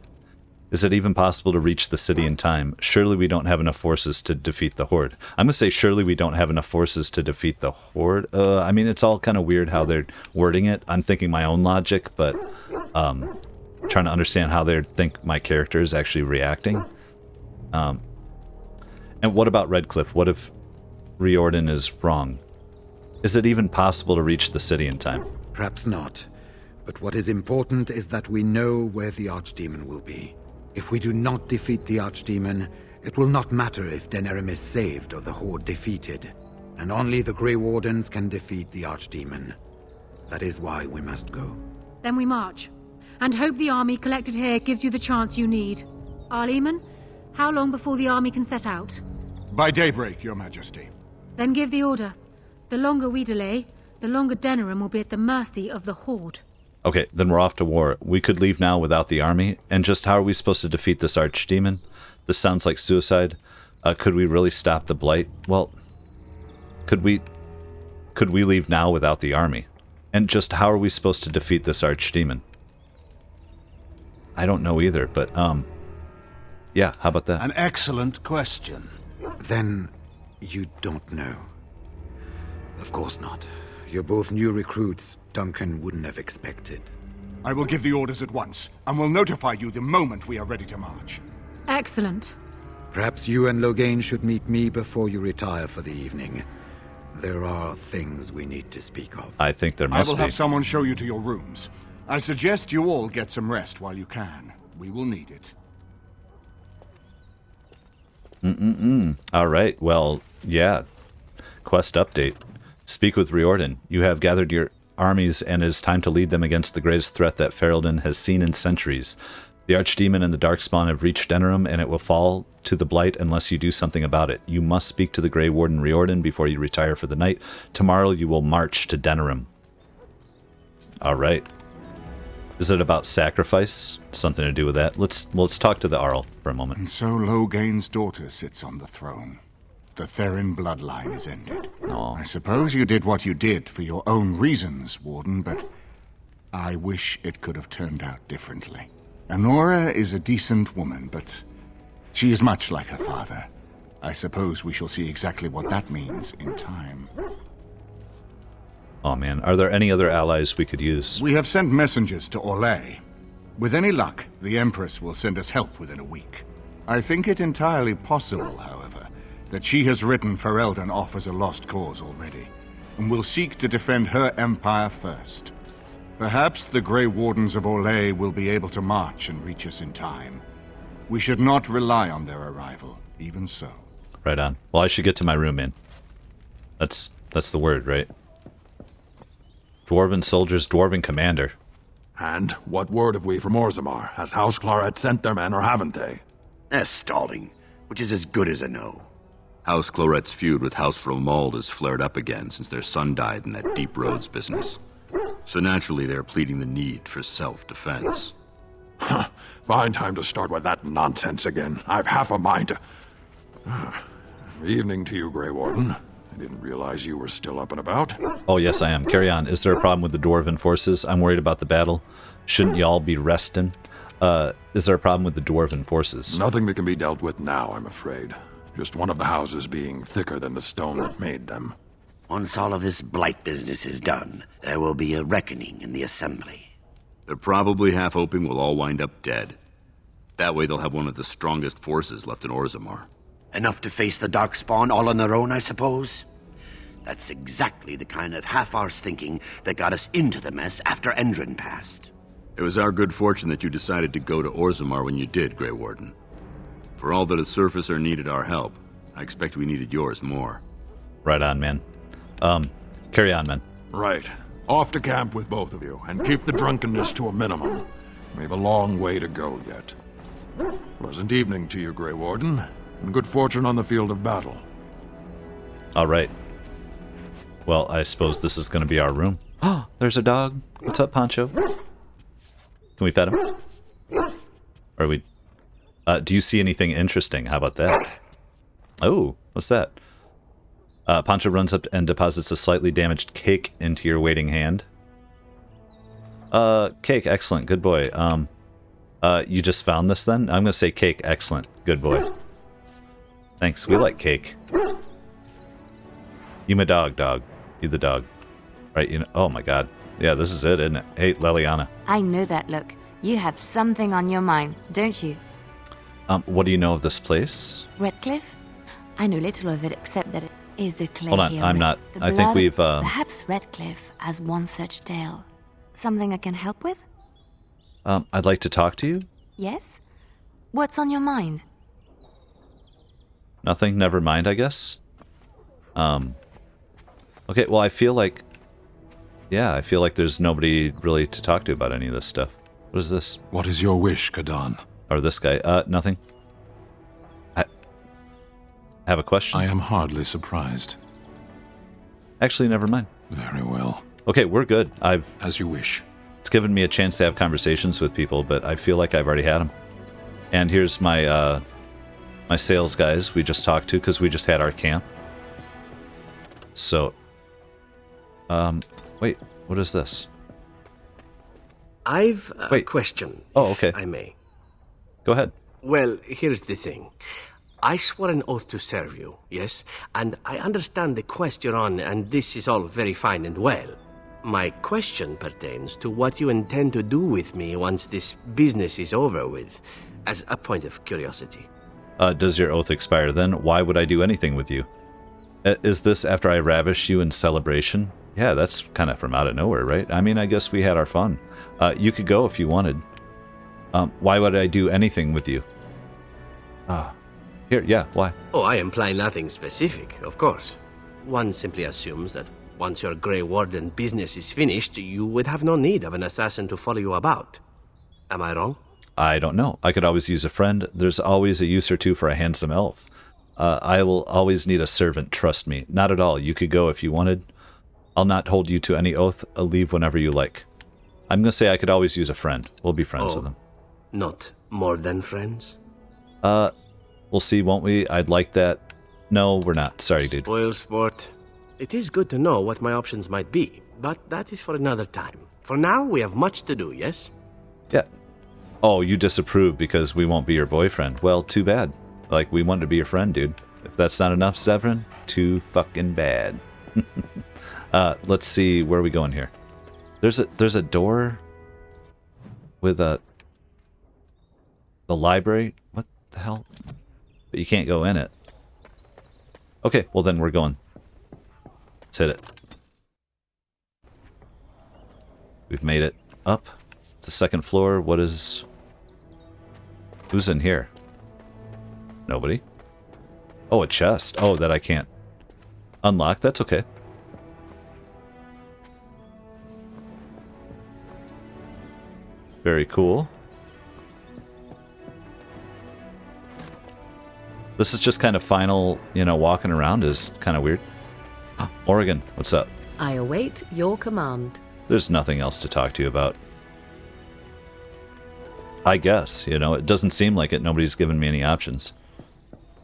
Is it even possible to reach the city in time? Surely we don't have enough forces to defeat the Horde. I'm going to say surely we don't have enough forces to defeat the Horde. I mean, it's all kind of weird how they're wording it. I'm thinking my own logic, but trying to understand how they think my character is actually reacting. And what about Redcliffe? What if Riordan is wrong? Is it even possible to reach the city in time? Perhaps not. But what is important is that we know where the Archdemon will be. If we do not defeat the Archdemon, it will not matter if Denerim is saved or the Horde defeated. And only the Grey Wardens can defeat the Archdemon. That is why we must go. Then we march. And hope the army collected here gives you the chance you need. Arleman, how long before the army can set out? By daybreak, Your Majesty. Then give the order. The longer we delay, the longer Denerim will be at the mercy of the Horde. Okay, then we're off to war. We could leave now without the army, and just how are we supposed to defeat this archdemon? This sounds like suicide. Could we really stop the Blight? Well, could we leave now without the army? And just how are we supposed to defeat this archdemon? I don't know either, but, yeah, how about that? An excellent question. Then you don't know. Of course not. You're both new recruits Duncan wouldn't have expected. I will give the orders at once, and will notify you the moment we are ready to march. Excellent. Perhaps you and Loghain should meet me before you retire for the evening. There are things we need to speak of. I think there must be. I will have someone show you to your rooms. I suggest you all get some rest while you can. We will need it. All right, well, yeah. Quest update. Speak with Riordan. You have gathered your armies, and it is time to lead them against the greatest threat that Ferelden has seen in centuries. The Archdemon and the Darkspawn have reached Denerim, and it will fall to the Blight unless you do something about it. You must speak to the Grey Warden Riordan before you retire for the night. Tomorrow you will march to Denerim. All right. Is it about sacrifice? Something to do with that? Let's talk to the Arl for a moment. And so Loghain's daughter sits on the throne. The Therin bloodline is ended. Oh. I suppose you did what you did for your own reasons, Warden, but I wish it could have turned out differently. Anora is a decent woman, but she is much like her father. I suppose we shall see exactly what that means in time. Oh man, are there any other allies we could use? We have sent messengers to Orlais. With any luck, the Empress will send us help within a week. I think it entirely possible, however, that she has written Ferelden off as a lost cause already, and will seek to defend her empire first. Perhaps the Grey Wardens of Orlais will be able to march and reach us in time. We should not rely on their arrival, even so. Right on. Well, I should get to my room, man. That's the word, right? Dwarven soldiers, Dwarven commander. And what word have we from Orzammar? Has House Claret sent their men, or haven't they? They're stalling, which is as good as a no. House Claret's feud with House Romald has flared up again since their son died in that Deep Roads business. So naturally they're pleading the need for self-defense. Fine time to start with that nonsense again. I've half a mind to... Evening to you, Grey Warden. I didn't realize you were still up and about. Oh, yes, I am. Carry on. Is there a problem with the Dwarven forces? I'm worried about the battle. Shouldn't y'all be resting? Is there a problem with the Dwarven forces? Nothing that can be dealt with now, I'm afraid. Just one of the houses being thicker than the stone that made them. Once all of this blight business is done, there will be a reckoning in the Assembly. They're probably half hoping we'll all wind up dead. That way they'll have one of the strongest forces left in Orzammar. Enough to face the Darkspawn all on their own, I suppose? That's exactly the kind of half-arse thinking that got us into the mess after Endrin passed. It was our good fortune that you decided to go to Orzammar when you did, Grey Warden. For all that a surfacer needed our help, I expect we needed yours more. Right on, man. Carry on, man. Right. Off to camp with both of you, and keep the drunkenness to a minimum. We have a long way to go yet. Pleasant evening to you, Grey Warden, and good fortune on the field of battle. All right. Well, I suppose this is going to be our room. Oh, there's a dog. What's up, Poncho? Can we pet him? Or we... do you see anything interesting? How about that? Oh, what's that? Poncho runs up and deposits a slightly damaged cake into your waiting hand. Cake, excellent, good boy. You just found this then? I'm gonna say cake, excellent, good boy. Thanks, we like cake. You my dog, dog. You the dog. Right, you know, oh my god. Yeah, this is it, isn't it? Hey, Leliana. I know that look. You have something on your mind, don't you? What do you know of this place? Redcliffe? I know little of it except that it is the clay Hold on, here. I'm not. The I think blood, we've, Perhaps Redcliffe has one such tale. Something I can help with? I'd like to talk to you? Yes? What's on your mind? Nothing, never mind, I guess. Okay, well, I feel like... Yeah, I feel like there's nobody really to talk to about any of this stuff. What is this? What is your wish, Kadan? Or this guy? Nothing. I have a question. I am hardly surprised. Actually, never mind. Very well. Okay, we're good. As you wish. It's given me a chance to have conversations with people, but I feel like I've already had them. And here's my my sales guys we just talked to, because we just had our camp. So, wait, what is this? I've a question. Oh, okay. If I may. Go ahead. Well, here's the thing. I swore an oath to serve you, yes? And I understand the quest you're on, and this is all very fine and well. My question pertains to what you intend to do with me once this business is over with, as a point of curiosity. Does your oath expire then? Why would I do anything with you? Is this after I ravish you in celebration? Yeah, that's kind of from out of nowhere, right? I mean, I guess we had our fun. You could go if you wanted. Why would I do anything with you? Here, yeah, why? Oh, I imply nothing specific, of course. One simply assumes that once your Grey Warden business is finished, you would have no need of an assassin to follow you about. Am I wrong? I don't know. I could always use a friend. There's always a use or two for a handsome elf. I will always need a servant, trust me. Not at all. You could go if you wanted. I'll not hold you to any oath. I'll leave whenever you like. I'm going to say I could always use a friend. We'll be friends with them. Not more than friends? We'll see, won't we? I'd like that. No, we're not. Sorry, dude. Spoil sport. It is good to know what my options might be, but that is for another time. For now, we have much to do, yes? Yeah. Oh, you disapprove because we won't be your boyfriend. Well, too bad. Like, we wanted to be your friend, dude. If that's not enough, Severin, too fucking bad. Let's see, where are we going here? There's a door with the library. What the hell? But you can't go in it. Okay, well then we're going. Let's hit it. We've made it up to the second floor. What is... Who's in here? Nobody. Oh, a chest. Oh, that I can't unlock. That's okay. Very cool. This is just kind of final, you know, walking around is kind of weird. Morrigan, what's up? I await your command. There's nothing else to talk to you about. I guess, it doesn't seem like it. Nobody's given me any options.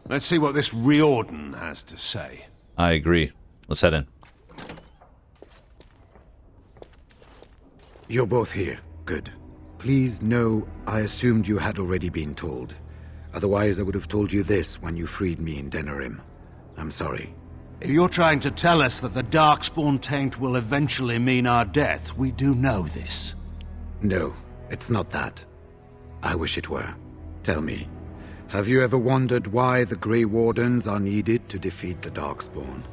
Let's see what this Riordan has to say. I agree. Let's head in. You're both here. Good. Please know I assumed you had already been told. Otherwise, I would have told you this when you freed me in Denerim. I'm sorry. If you're trying to tell us that the Darkspawn taint will eventually mean our death, we do know this. No, it's not that. I wish it were. Tell me, have you ever wondered why the Grey Wardens are needed to defeat the Darkspawn?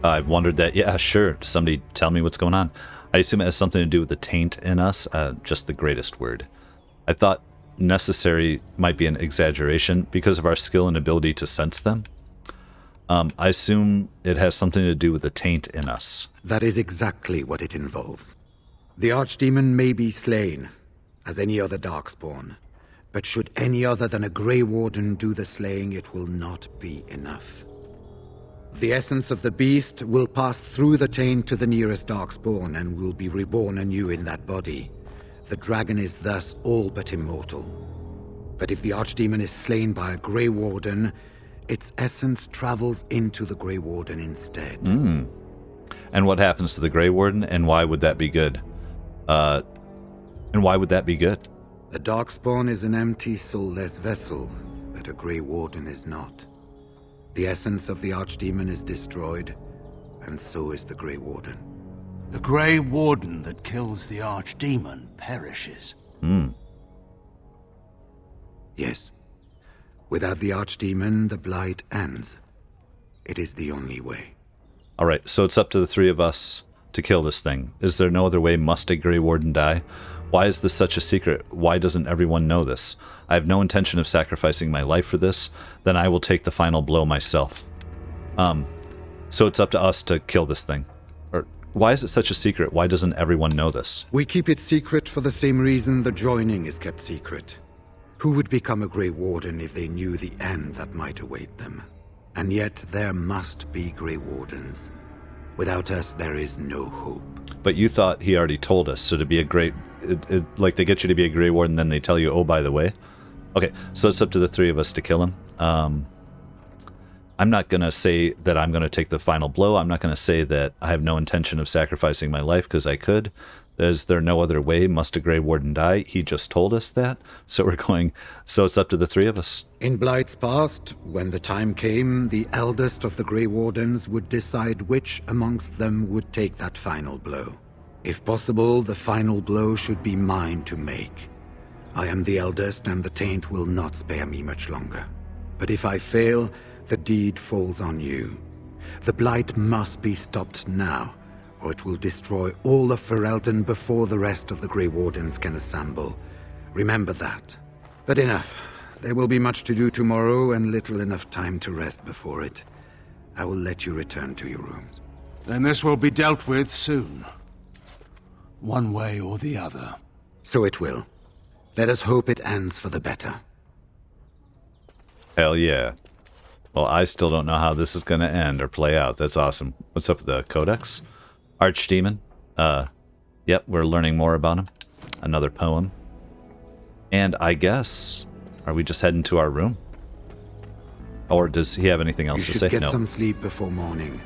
I've wondered that. Yeah, sure. Somebody tell me what's going on. I assume it has something to do with the taint in us. Just the greatest word. I thought necessary might be an exaggeration because of our skill and ability to sense them. I assume it has something to do with the taint in us. That is exactly what it involves. The Archdemon may be slain, as any other Darkspawn, but should any other than a Grey Warden do the slaying, it will not be enough. The essence of the beast will pass through the taint to the nearest Darkspawn and will be reborn anew in that body. The dragon is thus all but immortal. But if the Archdemon is slain by a Grey Warden, its essence travels into the Grey Warden instead. And what happens to the Grey Warden, and why would that be good? And why would that be good? The Darkspawn is an empty, soulless vessel, but a Grey Warden is not. The essence of the Archdemon is destroyed, and so is the Grey Warden. The Grey Warden that kills the Archdemon perishes. Yes. Without the Archdemon, the Blight ends. It is the only way. Alright, so it's up to the three of us to kill this thing. Is there no other way? Must a Grey Warden die? Why is this such a secret? Why doesn't everyone know this? I have no intention of sacrificing my life for this. Then I will take the final blow myself. So it's up to us to kill this thing. Or why is it such a secret? Why doesn't everyone know this? We keep it secret for the same reason the joining is kept secret. Who would become a Grey Warden if they knew the end that might await them? And yet there must be Grey Wardens. Without us, there is no hope. But you thought he already told us, so to be a Grey... like, they get you to be a Grey Warden, then they tell you, oh, by the way. Okay, so it's up to the three of us to kill him. I'm not going to say that I'm going to take the final blow. I'm not going to say that I have no intention of sacrificing my life, because I could. Is there no other way? Must a Grey Warden die? He just told us that. So we're going... So it's up to the three of us. In Blight's past, when the time came, the eldest of the Grey Wardens would decide which amongst them would take that final blow. If possible, the final blow should be mine to make. I am the eldest, and the taint will not spare me much longer. But if I fail, the deed falls on you. The Blight must be stopped now, or it will destroy all of Ferelden before the rest of the Grey Wardens can assemble. Remember that. But enough. There will be much to do tomorrow, and little enough time to rest before it. I will let you return to your rooms. Then this will be dealt with soon. One way or the other. So it will. Let us hope it ends for the better. Hell yeah. Well, I still don't know how this is going to end or play out. That's awesome. What's up with the Codex? Archdemon. Yep, we're learning more about him. Another poem. And I guess... Are we just heading to our room? Or does he have anything else to say? You should get some sleep before morning.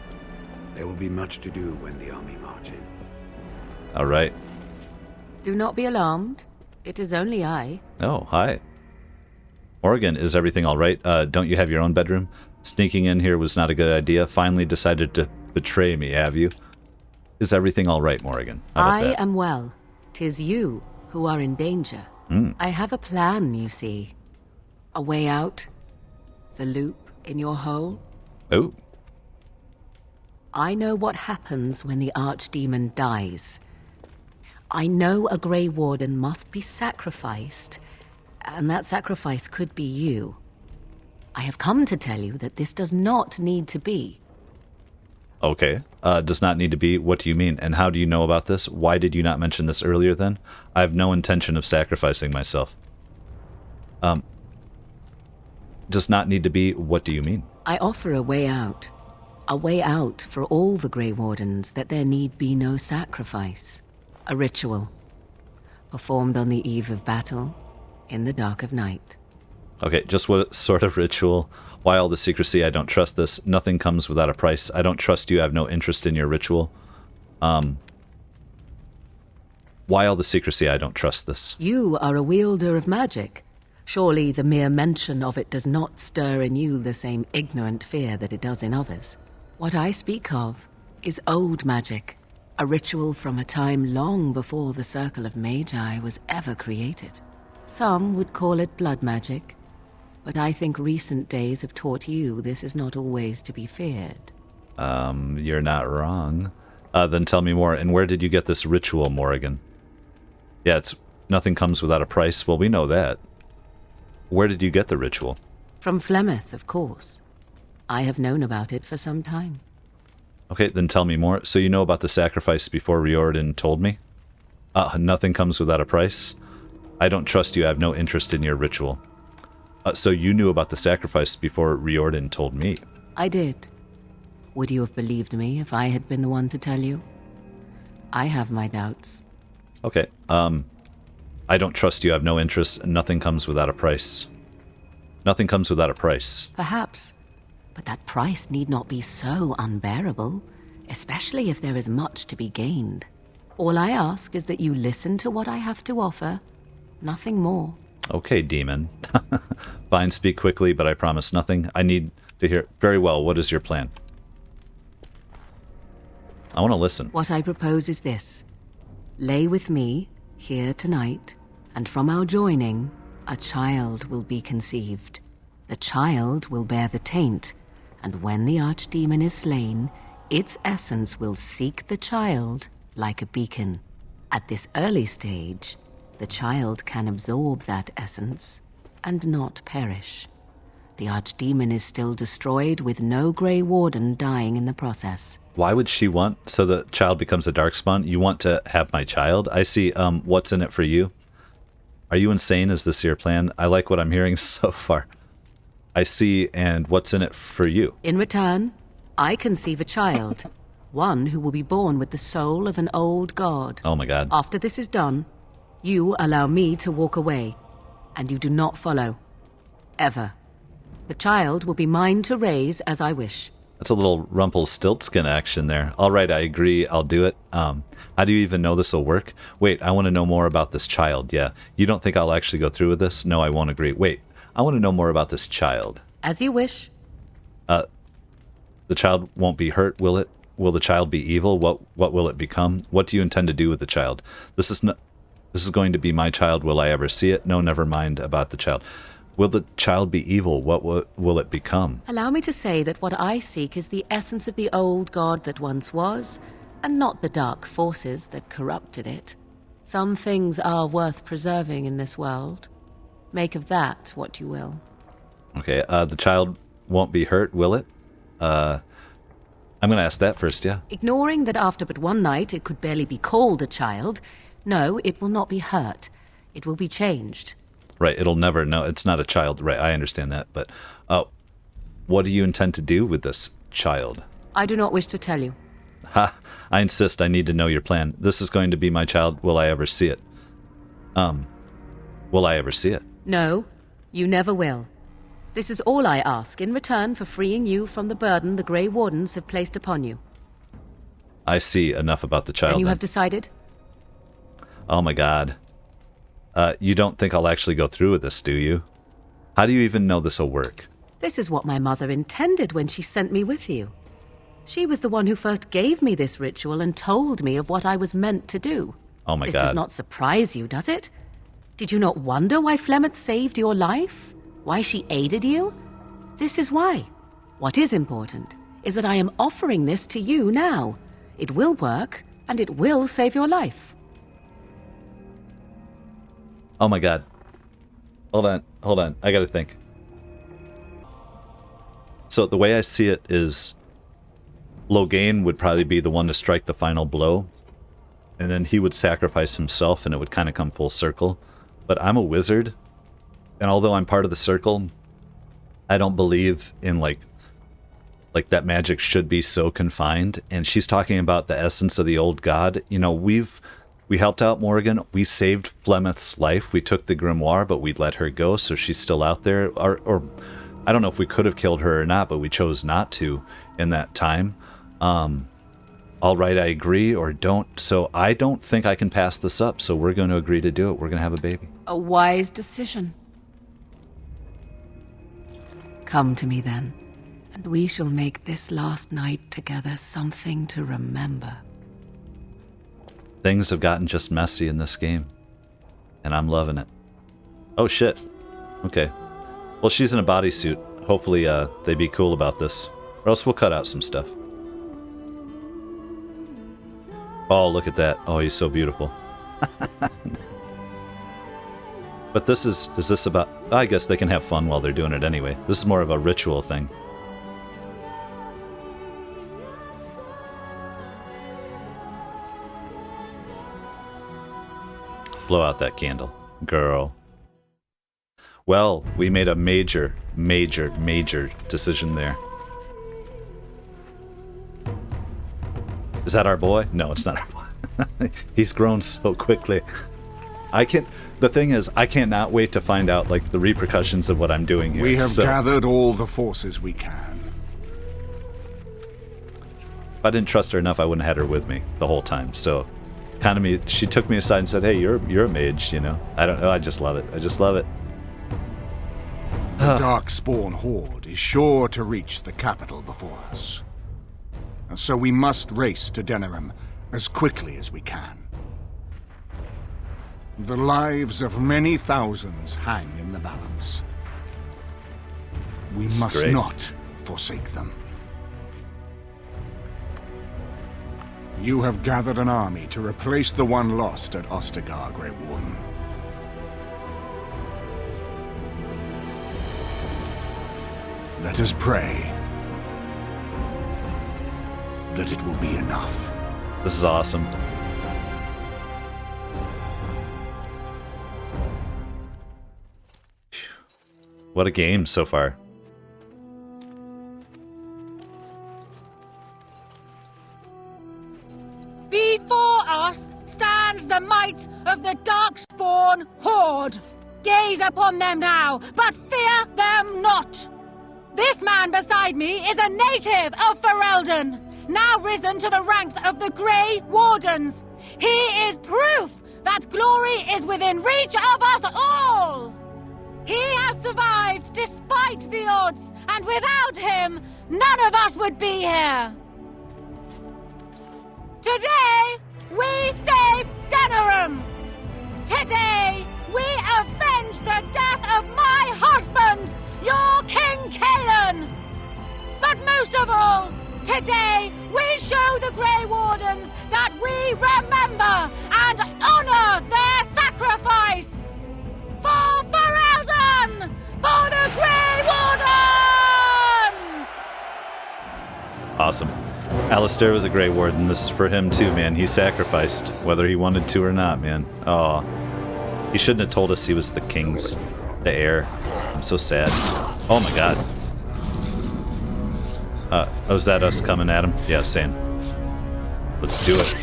There will be much to do when the army marches. All right. Do not be alarmed. It is only I. Oh, hi. Morrigan, is everything all right? Don't you have your own bedroom? Sneaking in here was not a good idea. Finally decided to betray me, have you? Is everything all right, Morrigan? I am well. 'Tis you who are in danger. I have a plan, you see. A way out. The loop in your hole. Oh. I know what happens when the Archdemon dies. I know a Grey Warden must be sacrificed, and that sacrifice could be you. I have come to tell you that this does not need to be. Okay. Does not need to be. What do you mean? And how do you know about this? Why did you not mention this earlier then? I have no intention of sacrificing myself. Does not need to be. What do you mean? I offer a way out. A way out for all the Grey Wardens, that there need be no sacrifice. A ritual. Performed on the eve of battle, in the dark of night. Okay, just what sort of ritual? Why all the secrecy? I don't trust this. Nothing comes without a price. I don't trust you. I have no interest in your ritual. Why all the secrecy? I don't trust this. You are a wielder of magic. Surely the mere mention of it does not stir in you the same ignorant fear that it does in others. What I speak of is old magic, a ritual from a time long before the Circle of Magi was ever created. Some would call it blood magic, but I think recent days have taught you this is not always to be feared. You're not wrong. Then tell me more. And where did you get this ritual, Morrigan? Yeah, it's nothing comes without a price. Well, we know that. Where did you get the ritual? From Flemeth, of course. I have known about it for some time. Okay, then tell me more. So you know about the sacrifice before Riordan told me? Nothing comes without a price? I don't trust you. I have no interest in your ritual. So you knew about the sacrifice before Riordan told me? I did. Would you have believed me if I had been the one to tell you? I have my doubts. Okay, I don't trust you. I have no interest. Nothing comes without a price. Nothing comes without a price. Perhaps. But that price need not be so unbearable, especially if there is much to be gained. All I ask is that you listen to what I have to offer. Nothing more. Okay, demon. Fine, speak quickly, but I promise nothing. I need to hear. Very well, what is your plan? I want to listen. What I propose is this. Lay with me, here tonight, and from our joining, a child will be conceived. The child will bear the taint, and when the archdemon is slain, its essence will seek the child like a beacon. At this early stage, the child can absorb that essence and not perish. The archdemon is still destroyed with no Grey Warden dying in the process. Why would she want, so the child becomes a darkspawn? You want to have my child? I see, what's in it for you? Are you insane? Is this your plan? I like what I'm hearing so far. I see, and what's in it for you? In return, I conceive a child. One who will be born with the soul of an old god. Oh my god. After this is done, you allow me to walk away, and you do not follow. Ever. The child will be mine to raise as I wish. That's a little Rumpelstiltskin action there. All right, I agree. I'll do it. How do you even know this will work? Wait, I want to know more about this child. Yeah. You don't think I'll actually go through with this? No, I won't agree. Wait, I want to know more about this child. As you wish. The child won't be hurt, will it? Will the child be evil? What will it become? What do you intend to do with the child? This is going to be my child. Will I ever see it? No, never mind about the child. Will the child be evil? What will it become? Allow me to say that what I seek is the essence of the old god that once was, and not the dark forces that corrupted it. Some things are worth preserving in this world. Make of that what you will. Okay, the child won't be hurt, will it? I'm going to ask that first, yeah? Ignoring that after but one night it could barely be called a child, no, it will not be hurt. It will be changed. Right, it'll never know. It's not a child. Right, I understand that. But what do you intend to do with this child? I do not wish to tell you. Ha! I insist. I need to know your plan. This is going to be my child. Will I ever see it? Will I ever see it? No, you never will. This is all I ask in return for freeing you from the burden the Grey Wardens have placed upon you. I see. Enough about the child. And you then. have decided? Oh my god. You don't think I'll actually go through with this, do you? How do you even know this will work? This is what my mother intended when she sent me with you. She was the one who first gave me this ritual and told me of what I was meant to do. Oh my god. This does not surprise you, does it? Did you not wonder why Flemeth saved your life? Why she aided you? This is why. What is important is that I am offering this to you now. It will work, and it will save your life. Oh my god. Hold on. I gotta think. So the way I see it is Loghain would probably be the one to strike the final blow, and then he would sacrifice himself and it would kind of come full circle. But I'm a wizard, and although I'm part of the circle, I don't believe in like that magic should be so confined. And she's talking about the essence of the old god. You know, we've We helped out Morrigan. We saved Flemeth's life. We took the grimoire, but we let her go, so she's still out there. Or I don't know if we could have killed her or not, but we chose not to in that time. All right, I agree, or don't. So I don't think I can pass this up, so we're going to agree to do it. We're going to have a baby. A wise decision. Come to me then, and we shall make this last night together something to remember. Things have gotten just messy in this game, and I'm loving it. Oh shit. Okay. Well, she's in a bodysuit. Hopefully, they be cool about this, or else we'll cut out some stuff. Oh, look at that. Oh, he's so beautiful. But this is this about... I guess they can have fun while they're doing it anyway. This is more of a ritual thing. Blow out that candle, girl. Well, we made a major decision there. Is that our boy? No, it's not our boy. He's grown so quickly. The thing is, I cannot wait to find out, like, the repercussions of what I'm doing here. We have gathered all the forces we can. If I didn't trust her enough, I wouldn't have had her with me the whole time. So, she took me aside and said, "Hey, you're a mage, you know." I don't know. I just love it. I just love it. The Darkspawn Horde is sure to reach the capital before us. So we must race to Denerim as quickly as we can. The lives of many thousands hang in the balance. We must not forsake them. You have gathered an army to replace the one lost at Ostagar, Grey Warden. Let us pray that it will be enough. This is awesome. What a game so far. Before us stands the might of the Darkspawn Horde. Gaze upon them now, but fear them not. This man beside me is a native of Ferelden, now risen to the ranks of the Grey Wardens. He is proof that glory is within reach of us all. He has survived despite the odds, and without him, none of us would be here. Today, we save Denerim. Today, we avenge the death of my husband, your King Kaelan. But most of all, today, we show the Grey Wardens that we remember and honor their sacrifice. For Ferelden! For the Grey Wardens! Awesome. Alistair was a Grey Warden. This is for him too, man. He sacrificed, whether he wanted to or not, man. Oh. He shouldn't have told us he was the king's, the heir. I'm so sad. Oh my god. Oh, is that us coming at him? Yeah, same. Let's do it.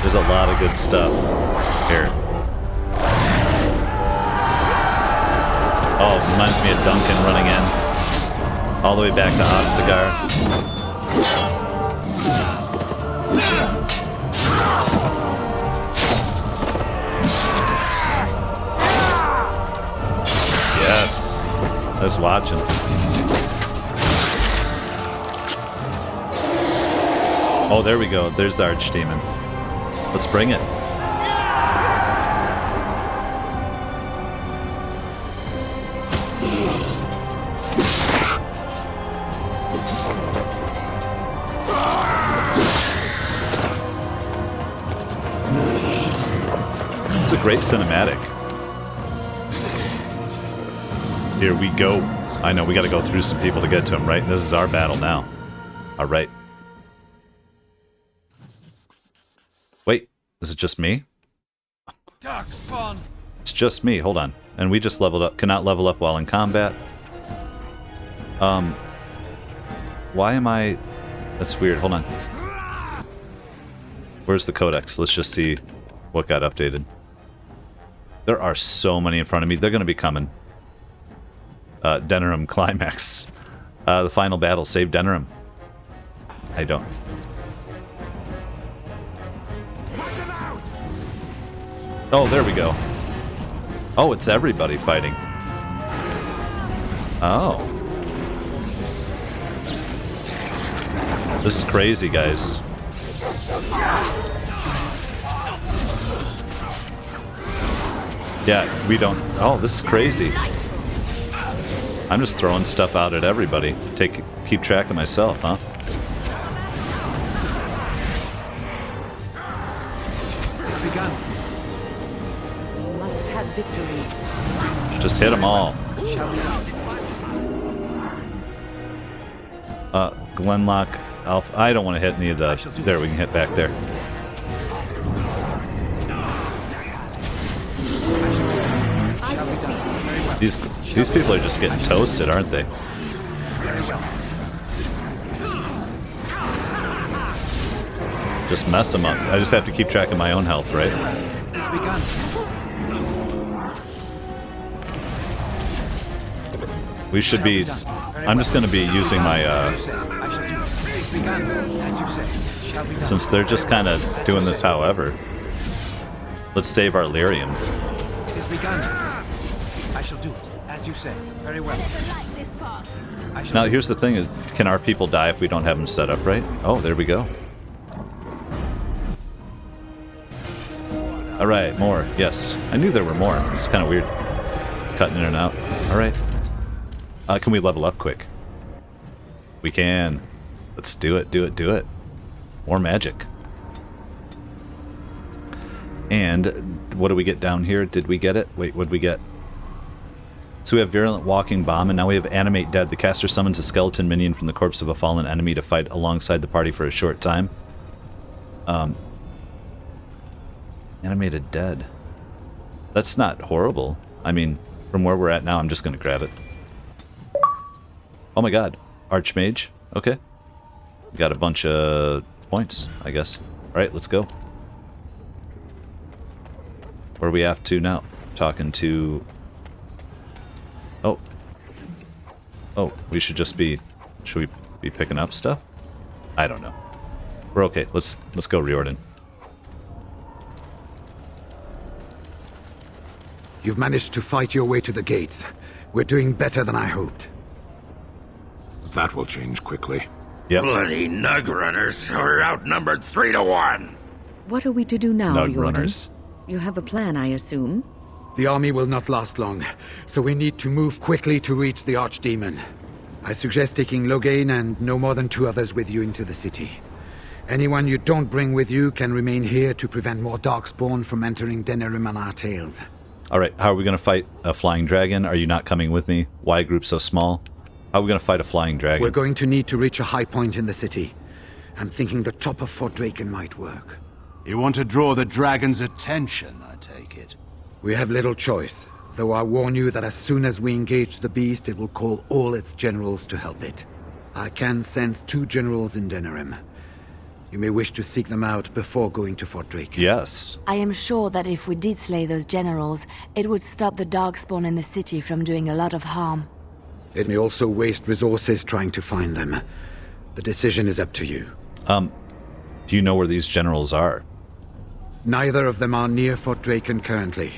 There's a lot of good stuff here. Oh, reminds me of Duncan running in. All the way back to Ostagar. Yes. I was watching. Oh, there we go. There's the Archdemon. Let's bring it. It's a great cinematic. Here we go. I know, we gotta go through some people to get to him, right? And this is our battle now. Alright. Wait, is it just me? Darkspawn. It's just me, hold on. And we just leveled up. Cannot level up while in combat. Why am I... That's weird, hold on. Where's the codex? Let's just see what got updated. There are so many in front of me. They're going to be coming. Denerim climax. The final battle. Save Denerim. I don't. Oh, there we go. Oh, it's everybody fighting. Oh. This is crazy, guys. Yeah, we don't... Oh, this is crazy. I'm just throwing stuff out at everybody. Keep track of myself, huh? It's begun. We must have victory. Just hit them all. Shall we? Glenlock, Alpha. I don't want to hit any of the... There, we can hit back there. These people are just getting toasted, aren't they? Just mess them up. I just have to keep track of my own health, right? It's begun. We should be... I'm just going to be using my... It's begun, as you say. Shall we done? Since they're just kind of doing this however. Let's save our lyrium. It's begun. I shall do it, as you say. Very well. Now, here's the thing, is can our people die if we don't have them set up right? Oh, there we go. Alright, more. Yes. I knew there were more. It's kind of weird. Cutting in and out. Alright. Can we level up quick? We can. Let's do it, do it, do it. More magic. And what do we get down here? Did we get it? Wait, what did we get? So we have Virulent Walking Bomb, and now we have Animate Dead. The caster summons a skeleton minion from the corpse of a fallen enemy to fight alongside the party for a short time. Animated Dead. That's not horrible. I mean, from where we're at now, I'm just going to grab it. Oh my god. Archmage. Okay. Got a bunch of points, I guess. Alright, let's go. Where are we off to now? Talking to... Oh. Oh, we should just be... Should we be picking up stuff? I don't know. We're okay. Let's go, Riordan. You've managed to fight your way to the gates. We're doing better than I hoped. That will change quickly. Yep. Bloody nug runners are outnumbered 3 to 1. What are we to do now, Nug Jordan? runners. You have a plan, I assume? The army will not last long, so we need to move quickly to reach the Archdemon. I suggest taking Logain and no more than 2 others with you into the city. Anyone you don't bring with you can remain here to prevent more Darkspawn from entering Denerim on our tails. Alright, how are we going to fight a flying dragon? Are you not coming with me? Why group so small? How are we going to fight a flying dragon? We're going to need to reach a high point in the city. I'm thinking the top of Fort Draken might work. You want to draw the dragon's attention, I take it? We have little choice, though I warn you that as soon as we engage the beast, it will call all its generals to help it. I can sense 2 generals in Denerim. You may wish to seek them out before going to Fort Draken. Yes. I am sure that if we did slay those generals, it would stop the Darkspawn in the city from doing a lot of harm. It may also waste resources trying to find them. The decision is up to you. Do you know where these generals are? Neither of them are near Fort Draken currently,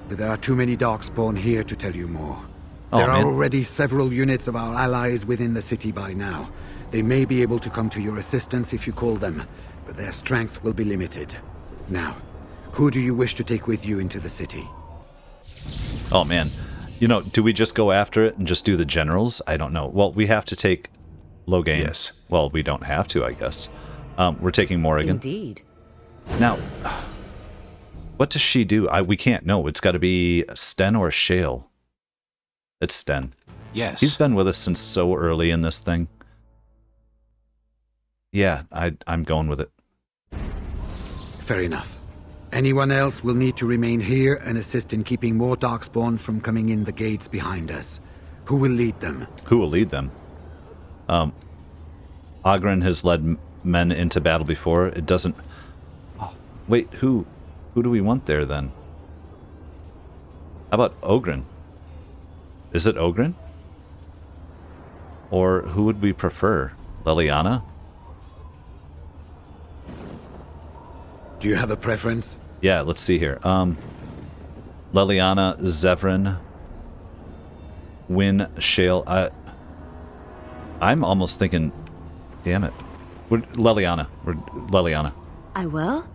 but there are too many Darkspawn here to tell you more. Oh, there are man. already several units of our allies within the city by now. They may be able to come to your assistance if you call them, but their strength will be limited. Now, who do you wish to take with you into the city? Oh man. You know, do we just go after it and just do the generals? I don't know. Well, we have to take Logain. Yes. Well, we don't have to, I guess. We're taking Morrigan. Indeed. Now, what does she do? We can't know. It's got to be Sten or Shale. It's Sten. Yes. He's been with us since so early in this thing. Yeah, I'm going with it. Fair enough. Anyone else will need to remain here and assist in keeping more Darkspawn from coming in the gates behind us. Who will lead them? Who will lead them? Ogren has led men into battle before. It doesn't... Wait, who do we want there then? How about Ogren? Is it Ogren? Or who would we prefer? Leliana? Do you have a preference? Yeah, let's see here. Leliana, Zevran, Wynn, Shale. I'm almost thinking, damn it. We're Leliana. I will?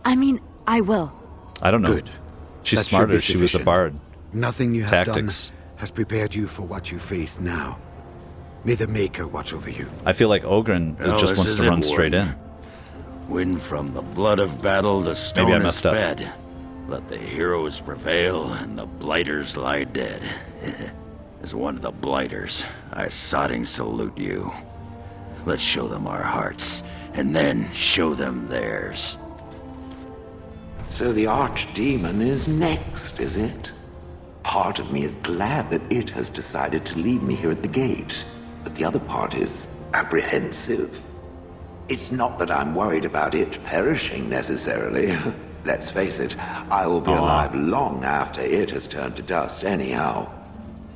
I mean, I will. I don't know. Good. She's That should smarter. be She was a sufficient. bard. Nothing you have Tactics. done has prepared you for what you face now. May the Maker watch over you. I feel like Ogren just wants to run straight in. When from the blood of battle the stone Maybe I is messed up. fed, let the heroes prevail and the blighters lie dead. As one of the blighters, I sodding salute you. Let's show them our hearts, and then show them theirs. So the Archdemon is next, is it? Part of me is glad that it has decided to leave me here at the gate, but the other part is apprehensive. It's not that I'm worried about it perishing necessarily. Let's face it, I will be alive long after it has turned to dust anyhow.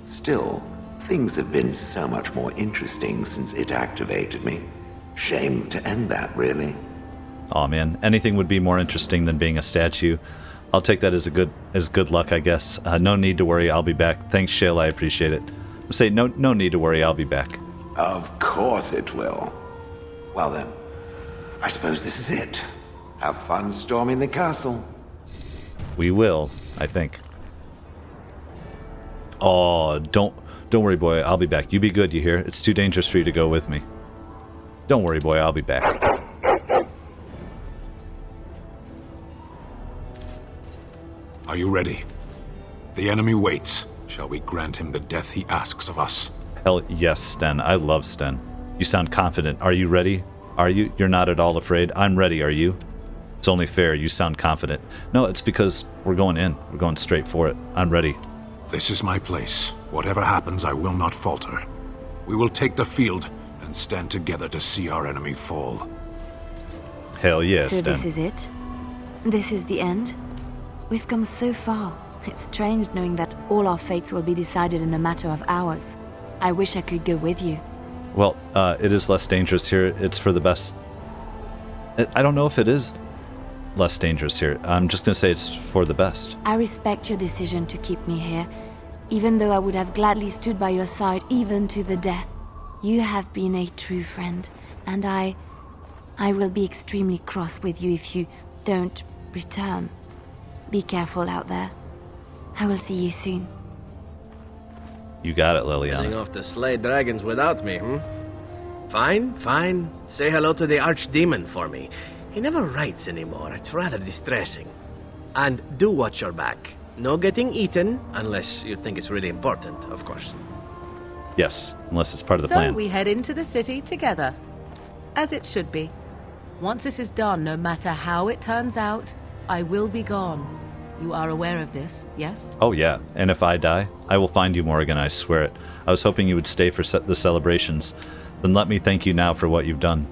Still, things have been so much more interesting since it activated me. Shame to end that, really. Aw, man. Anything would be more interesting than being a statue. I'll take that as good luck, I guess. No need to worry, I'll be back. Thanks, Shale, I appreciate it. Say, no need to worry, I'll be back. Of course it will. Well then, I suppose this is it. Have fun storming the castle. We will, I think. Oh, don't worry, boy, I'll be back. You be good, you hear? It's too dangerous for you to go with me. Don't worry, boy, I'll be back. Are you ready? The enemy waits. Shall we grant him the death he asks of us? Hell yes, Sten. I love Sten. You sound confident. Are you ready? Are you? You're not at all afraid? I'm ready, are you? It's only fair. You sound confident. No, it's because we're going in. We're going straight for it. I'm ready. This is my place. Whatever happens, I will not falter. We will take the field and stand together to see our enemy fall. Hell yes, So Sten. this is it? This is the end? We've come so far. It's strange knowing that all our fates will be decided in a matter of hours. I wish I could go with you. Well, it is less dangerous here. It's for the best. I don't know if it is less dangerous here. I'm just going to say it's for the best. I respect your decision to keep me here, even though I would have gladly stood by your side even to the death. You have been a true friend, and I will be extremely cross with you if you don't return. Be careful out there. I will see you soon. You got it, Heading Leliana. off to slay dragons without me, Fine. Say hello to the Archdemon for me. He never writes anymore. It's rather distressing. And do watch your back. No getting eaten, unless you think it's really important, of course. Yes, unless it's part of the So plan. we head into the city together. As it should be. Once this is done, no matter how it turns out, I will be gone. You are aware of this, yes? Oh yeah, and if I die, I will find you, Morrigan, I swear it. I was hoping you would stay for the celebrations. Then let me thank you now for what you've done.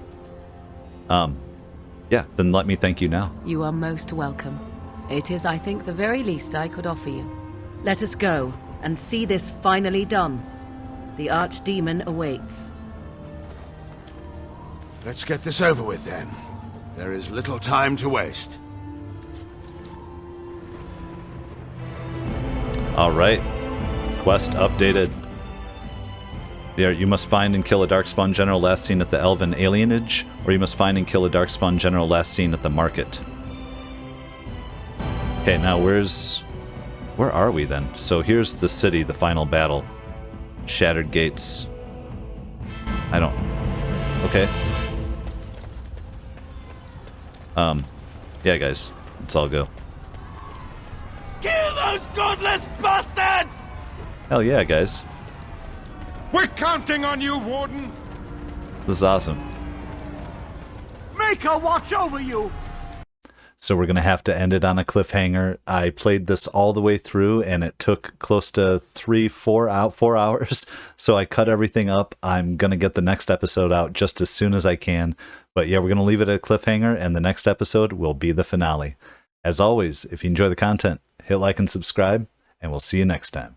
Yeah, then let me thank you now. You are most welcome. It is, I think, the very least I could offer you. Let us go and see this finally done. The Archdemon awaits. Let's get this over with then. There is little time to waste. Alright. Quest updated. There, you must find and kill a Darkspawn general last seen at the Elven Alienage, or you must find and kill a Darkspawn general last seen at the market. Okay, now where are we then? So here's the city, the final battle. Shattered gates. Okay. Yeah, guys, let's all go. Kill those godless bastards! Hell yeah, guys. We're counting on you, Warden! This is awesome. Make her watch over you! So we're going to have to end it on a cliffhanger. I played this all the way through, and it took close to 4 hours. So I cut everything up. I'm going to get the next episode out just as soon as I can. But yeah, we're going to leave it at a cliffhanger, and the next episode will be the finale. As always, if you enjoy the content, hit like and subscribe, and we'll see you next time.